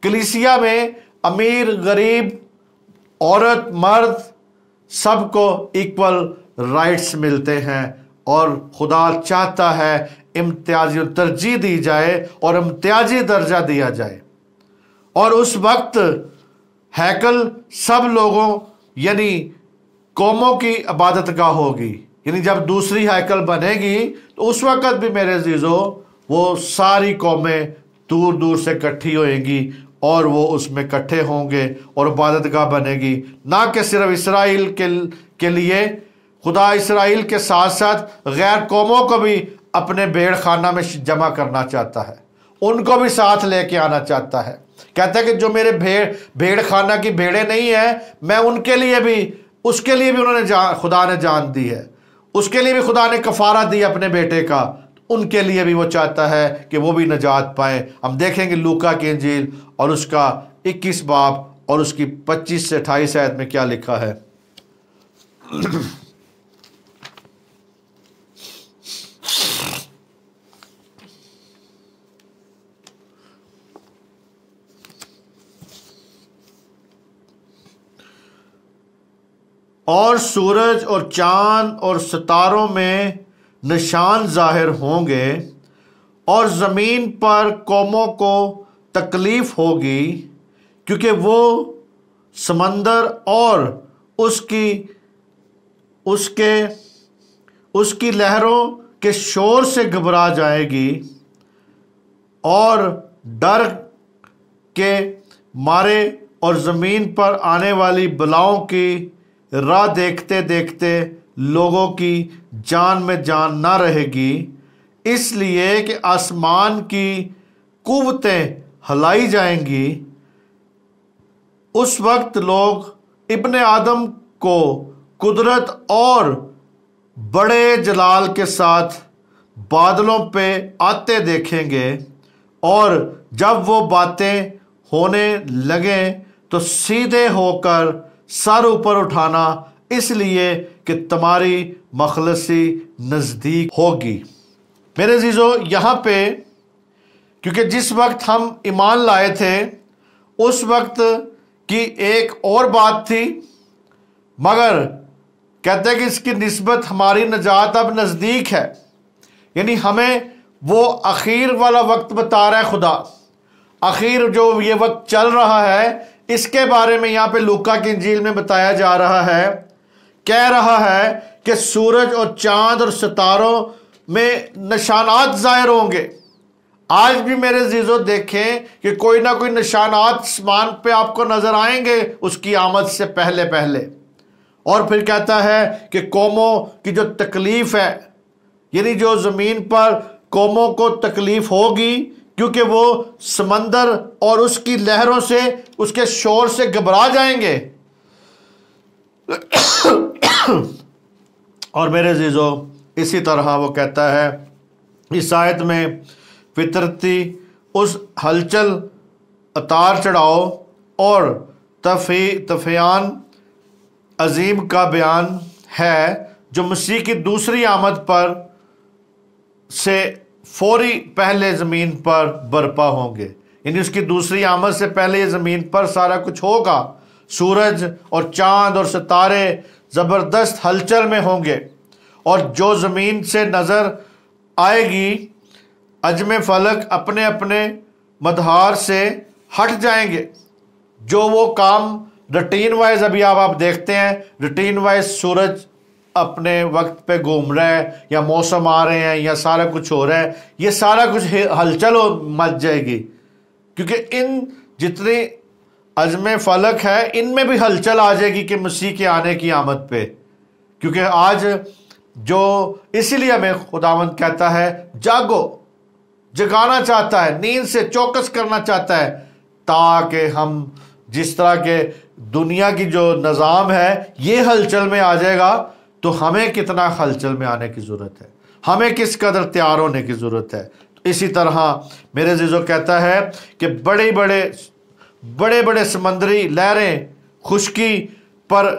کلیسیا میں امیر غریب، عورت مرد، سب کو ایکول رائٹس ملتے ہیں، اور خدا چاہتا ہے امتیازی ترجیح دی جائے اور امتیازی درجہ دیا جائے۔ اور اس وقت ہیکل سب لوگوں یعنی قوموں کی عبادت گاہ ہوگی، یعنی جب دوسری ہیکل بنے گی تو اس وقت بھی میرے عزیزو وہ ساری قومیں دور دور سے اکٹھی ہوئیں گی اور وہ اس میں اکٹھے ہوں گے اور عبادت گاہ بنے گی، نہ کہ صرف اسرائیل کے لیے۔ خدا اسرائیل کے ساتھ ساتھ غیر قوموں کو بھی اپنے بھیڑ خانہ میں جمع کرنا چاہتا ہے، ان کو بھی ساتھ لے کے آنا چاہتا ہے۔ کہتا ہے کہ جو میرے بھیڑ خانہ کی بھیڑیں نہیں ہیں، میں ان کے لیے بھی، اس کے لیے بھی خدا نے جان دی ہے، اس کے لیے بھی خدا نے کفارہ دی اپنے بیٹے کا، ان کے لیے بھی وہ چاہتا ہے کہ وہ بھی نجات پائیں۔ ہم دیکھیں گے لوکا کی انجیل اور اس کا 21 باب اور اس کی 25 سے 28 آیت میں کیا لکھا ہے۔ اور سورج اور چاند اور ستاروں میں نشان ظاہر ہوں گے، اور زمین پر قوموں کو تکلیف ہوگی، کیونکہ وہ سمندر اور اس کی لہروں کے شور سے گھبرا جائے گی، اور ڈر کے مارے اور زمین پر آنے والی بلاؤں کی راہ دیکھتے دیکھتے لوگوں کی جان میں جان نہ رہے گی، اس لیے کہ آسمان کی قوتیں ہلائی جائیں گی۔ اس وقت لوگ ابن آدم کو قدرت اور بڑے جلال کے ساتھ بادلوں پہ آتے دیکھیں گے، اور جب وہ باتیں ہونے لگیں تو سیدھے ہو کر سر اوپر اٹھانا، اس لیے کہ تمہاری مخلصی نزدیک ہوگی۔ میرے عزیزو، یہاں پہ کیونکہ جس وقت ہم ایمان لائے تھے اس وقت کی ایک اور بات تھی، مگر کہتے ہیں کہ اس کی نسبت ہماری نجات اب نزدیک ہے، یعنی ہمیں وہ اخیر والا وقت بتا رہا ہے خدا۔ اخیر جو یہ وقت چل رہا ہے اس کے بارے میں یہاں پہ لوکا کی انجیل میں بتایا جا رہا ہے، کہہ رہا ہے کہ سورج اور چاند اور ستاروں میں نشانات ظاہر ہوں گے۔ آج بھی میرے عزیزو دیکھیں کہ کوئی نہ کوئی نشانات آسمان پہ آپ کو نظر آئیں گے اس کی آمد سے پہلے پہلے۔ اور پھر کہتا ہے کہ قوموں کی جو تکلیف ہے، یعنی جو زمین پر قوموں کو تکلیف ہوگی، کیونکہ وہ سمندر اور اس کی لہروں سے، اس کے شور سے گھبرا جائیں گے۔ اور میرے عزیزو اسی طرح وہ کہتا ہے اس آیت میں فطرتی اس ہلچل اتار چڑھاؤ اور طوفان عظیم کا بیان ہے جو مسیح کی دوسری آمد پر سے فوری پہلے زمین پر برپا ہوں گے، یعنی اس کی دوسری آمد سے پہلے یہ زمین پر سارا کچھ ہوگا۔ سورج اور چاند اور ستارے زبردست ہلچل میں ہوں گے، اور جو زمین سے نظر آئے گی عجم فلک اپنے اپنے مدار سے ہٹ جائیں گے۔ جو وہ کام روٹین وائز ابھی آپ دیکھتے ہیں، روٹین وائز سورج اپنے وقت پہ گھوم رہا ہے، یا موسم آ رہے ہیں، یا سارا کچھ ہو رہا ہے، یہ سارا کچھ ہلچل مچ جائے گی، کیونکہ ان جتنی عزم فلک ہے ان میں بھی ہلچل آ جائے گی کہ مسیح کے آنے کی آمد پہ۔ کیونکہ آج جو اسی لیے ہمیں خداوند کہتا ہے جاگو، جگانا چاہتا ہے، نیند سے چوکس کرنا چاہتا ہے، تاکہ ہم جس طرح کے دنیا کی جو نظام ہے یہ ہلچل میں آ جائے گا تو ہمیں کتنا ہلچل میں آنے کی ضرورت ہے، ہمیں کس قدر تیار ہونے کی ضرورت ہے۔ اسی طرح میرے عزیزو کہتا ہے کہ بڑے بڑے سمندری لہریں خشکی پر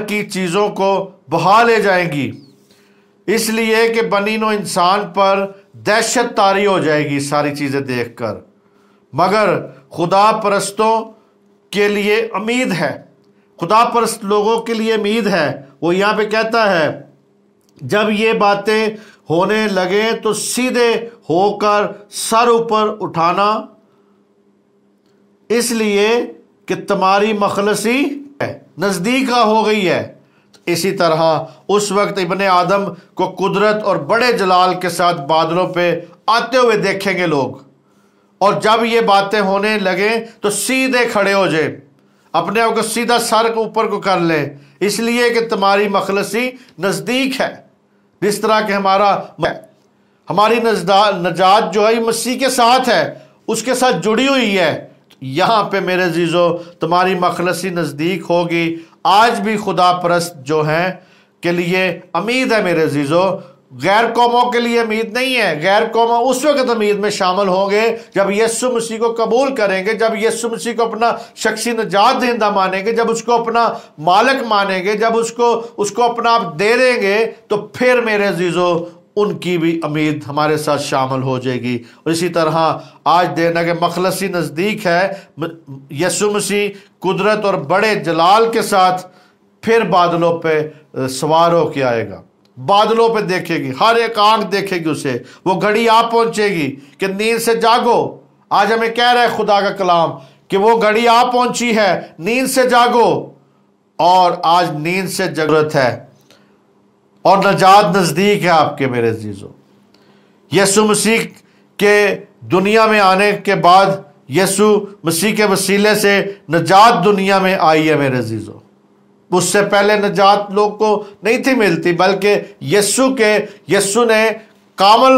کی چیزوں کو بہا لے جائیں گی، اس لیے کہ بنی نوع انسان پر دہشت طاری ہو جائے گی ساری چیزیں دیکھ کر، مگر خدا پرستوں کے لیے امید ہے، خدا پرست لوگوں کے لیے امید ہے۔ وہ یہاں پہ کہتا ہے جب یہ باتیں ہونے لگے تو سیدھے ہو کر سر اوپر اٹھانا، اس لیے کہ تمہاری مخلصی نزدیک ہو گئی ہے۔ اسی طرح اس وقت ابن آدم کو قدرت اور بڑے جلال کے ساتھ بادلوں پہ آتے ہوئے دیکھیں گے لوگ، اور جب یہ باتیں ہونے لگیں تو سیدھے کھڑے ہو جائے، اپنے آپ کو سیدھا سر اوپر کو کر لے، اس لیے کہ تمہاری مخلصی نزدیک ہے۔ جس طرح کہ ہماری نجات جو ہے مسیح کے ساتھ ہے، اس کے ساتھ جڑی ہوئی ہے۔ یہاں پہ میرے عزیزو تمہاری مخلصی نزدیک ہوگی۔ آج بھی خدا پرست جو ہیں کے لیے امید ہے میرے عزیزو، غیر قوموں کے لیے امید نہیں ہے۔ غیر قوموں اس وقت امید میں شامل ہوں گے جب یسوع مسیح کو قبول کریں گے، جب یسوع مسیح کو اپنا شخصی نجات دہندہ مانیں گے، جب اس کو اپنا مالک مانیں گے، جب اس کو اپنا آپ دے دیں گے، تو پھر میرے عزیزو ان کی بھی امید ہمارے ساتھ شامل ہو جائے گی۔ اور اسی طرح آج دینا کہ مخلصی نزدیک ہے، یسوع مسیح قدرت اور بڑے جلال کے ساتھ پھر بادلوں پہ سوار ہو کے آئے گا، بادلوں پہ دیکھے گی، ہر ایک آنکھ دیکھے گی اسے۔ وہ گھڑی آ پہنچے گی کہ نیند سے جاگو۔ آج ہمیں کہہ رہا ہے خدا کا کلام کہ وہ گھڑی آ پہنچی ہے، نیند سے جاگو، اور آج نیند سے جاگرت ہے اور نجات نزدیک ہے آپ کے میرے عزیزو۔ یسوع مسیح کے دنیا میں آنے کے بعد یسوع مسیح کے وسیلے سے نجات دنیا میں آئی ہے میرے عزیزو۔ اس سے پہلے نجات لوگ کو نہیں تھی ملتی، بلکہ یسوع نے کامل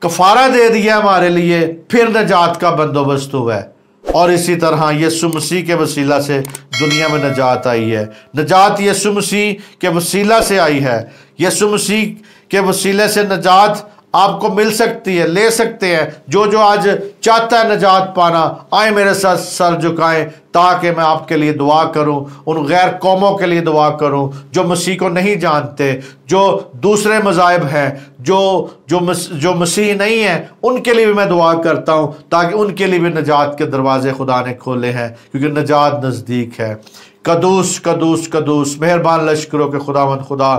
کفارہ دے دیا ہمارے لیے، پھر نجات کا بندوبست ہوا ہے۔ اور اسی طرح یسوع مسیح کے وسیلہ سے دنیا میں نجات آئی ہے۔ نجات یسوع مسیح کے وسیلہ سے آئی ہے۔ یسوع مسیح کے وسیلے سے نجات آپ کو مل سکتی ہے، لے سکتے ہیں۔ جو آج چاہتا ہے نجات پانا، آئیں میرے ساتھ سر جھکائیں تاکہ میں آپ کے لیے دعا کروں، ان غیر قوموں کے لیے دعا کروں جو مسیح کو نہیں جانتے، جو دوسرے مذاہب ہیں، جو مسیح نہیں ہیں، ان کے لیے بھی میں دعا کرتا ہوں تاکہ ان کے لیے بھی نجات کے دروازے خدا نے کھولے ہیں، کیونکہ نجات نزدیک ہے۔ قدوس قدوس قدوس مہربان لشکروں کے خداوند خدا،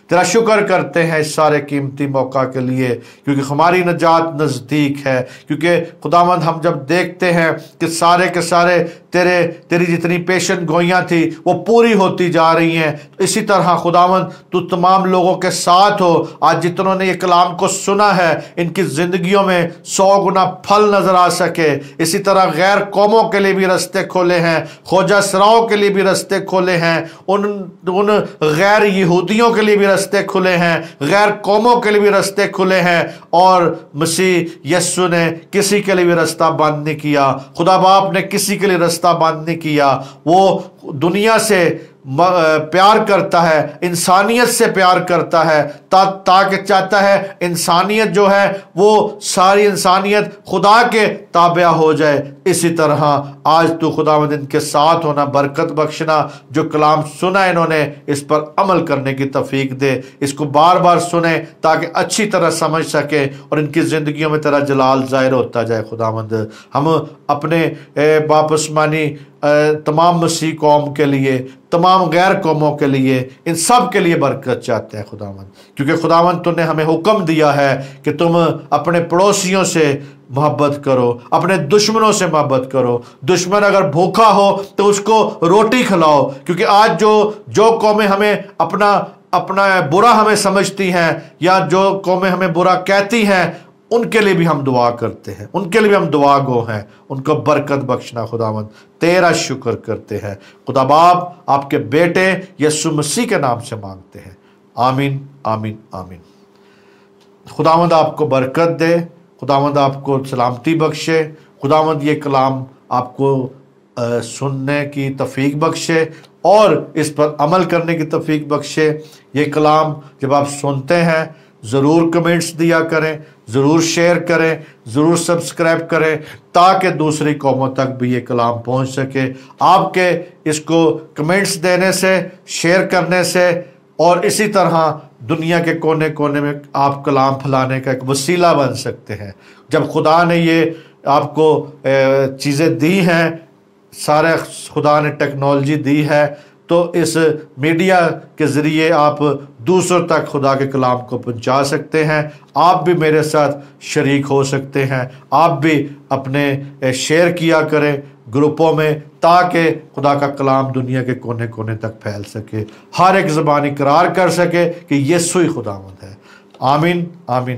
تیرا شکر کرتے ہیں اس سارے قیمتی موقع کے لیے، کیونکہ ہماری نجات نزدیک ہے۔ کیونکہ خداوند ہم جب دیکھتے ہیں کہ سارے کے سارے تیری جتنی پیشن گوئیاں تھی وہ پوری ہوتی جا رہی ہیں، تو اسی طرح خداوند تو تمام لوگوں کے ساتھ ہو۔ آج جتنوں نے یہ کلام کو سنا ہے ان کی زندگیوں میں 100 گنا پھل نظر آ سکے۔ اسی طرح غیر قوموں کے لیے بھی رستے کھولے ہیں، خوجہ سراؤں کے لیے بھی رستے کھولے ہیں، ان غیر یہودیوں کے لیے بھی رستے کھلے ہیں، غیر قوموں کے لیے بھی رستے کھلے ہیں، اور مسیح یسوع نے کسی کے لیے بھی رستہ بند نہیں کیا۔ خدا باپ نے کسی کے لیے رستہ بند نہیں کیا۔ وہ دنیا سے پیار کرتا ہے، انسانیت سے پیار کرتا ہے، تاکہ چاہتا ہے انسانیت جو ہے وہ ساری انسانیت خدا کے تابع ہو جائے۔ اسی طرح آج تو خداوند ان کے ساتھ ہونا، برکت بخشنا، جو کلام سنا انہوں نے اس پر عمل کرنے کی توفیق دے، اس کو بار بار سنیں تاکہ اچھی طرح سمجھ سکے اور ان کی زندگیوں میں تیرا جلال ظاہر ہوتا جائے۔ خداوند ہم اپنے باپسمانی تمام مسیح قوم کے لیے، تمام غیر قوموں کے لیے، ان سب کے لیے برکت چاہتے ہیں خداوند، کیونکہ خداوند تو نے ہمیں حکم دیا ہے کہ تم اپنے پڑوسیوں سے محبت کرو، اپنے دشمنوں سے محبت کرو۔ دشمن اگر بھوکا ہو تو اس کو روٹی کھلاؤ، کیونکہ آج جو قومیں ہمیں اپنا برا ہمیں سمجھتی ہیں، یا جو قومیں ہمیں برا کہتی ہیں، ان کے لیے بھی ہم دعا کرتے ہیں، ان کے لیے بھی ہم دعا گو ہیں، ان کو برکت بخشنا خداوند۔ تیرا شکر کرتے ہیں خدا باپ، آپ کے بیٹے یسوع مسیح کے نام سے مانگتے ہیں، آمین آمین آمین۔ خداوند آپ کو برکت دے، خداوند آپ کو سلامتی بخشے، خداوند یہ کلام آپ کو سننے کی توفیق بخشے اور اس پر عمل کرنے کی توفیق بخشے۔ یہ کلام جب آپ سنتے ہیں ضرور کمنٹس دیا کریں، ضرور شیئر کریں، ضرور سبسکرائب کریں، تاکہ دوسری قوموں تک بھی یہ کلام پہنچ سکے۔ آپ کے اس کو کمنٹس دینے سے، شیئر کرنے سے، اور اسی طرح دنیا کے کونے کونے میں آپ کلام پھیلانے کا ایک وسیلہ بن سکتے ہیں۔ جب خدا نے یہ آپ کو چیزیں دی ہیں، سارے خدا نے ٹیکنالوجی دی ہے، تو اس میڈیا کے ذریعے آپ دوسروں تک خدا کے کلام کو پہنچا سکتے ہیں۔ آپ بھی میرے ساتھ شریک ہو سکتے ہیں، آپ بھی اپنے شیئر کیا کریں گروپوں میں، تاکہ خدا کا کلام دنیا کے کونے کونے تک پھیل سکے، ہر ایک زبان اقرار کر سکے کہ یسوع ہی خداوند ہے۔ آمین آمین۔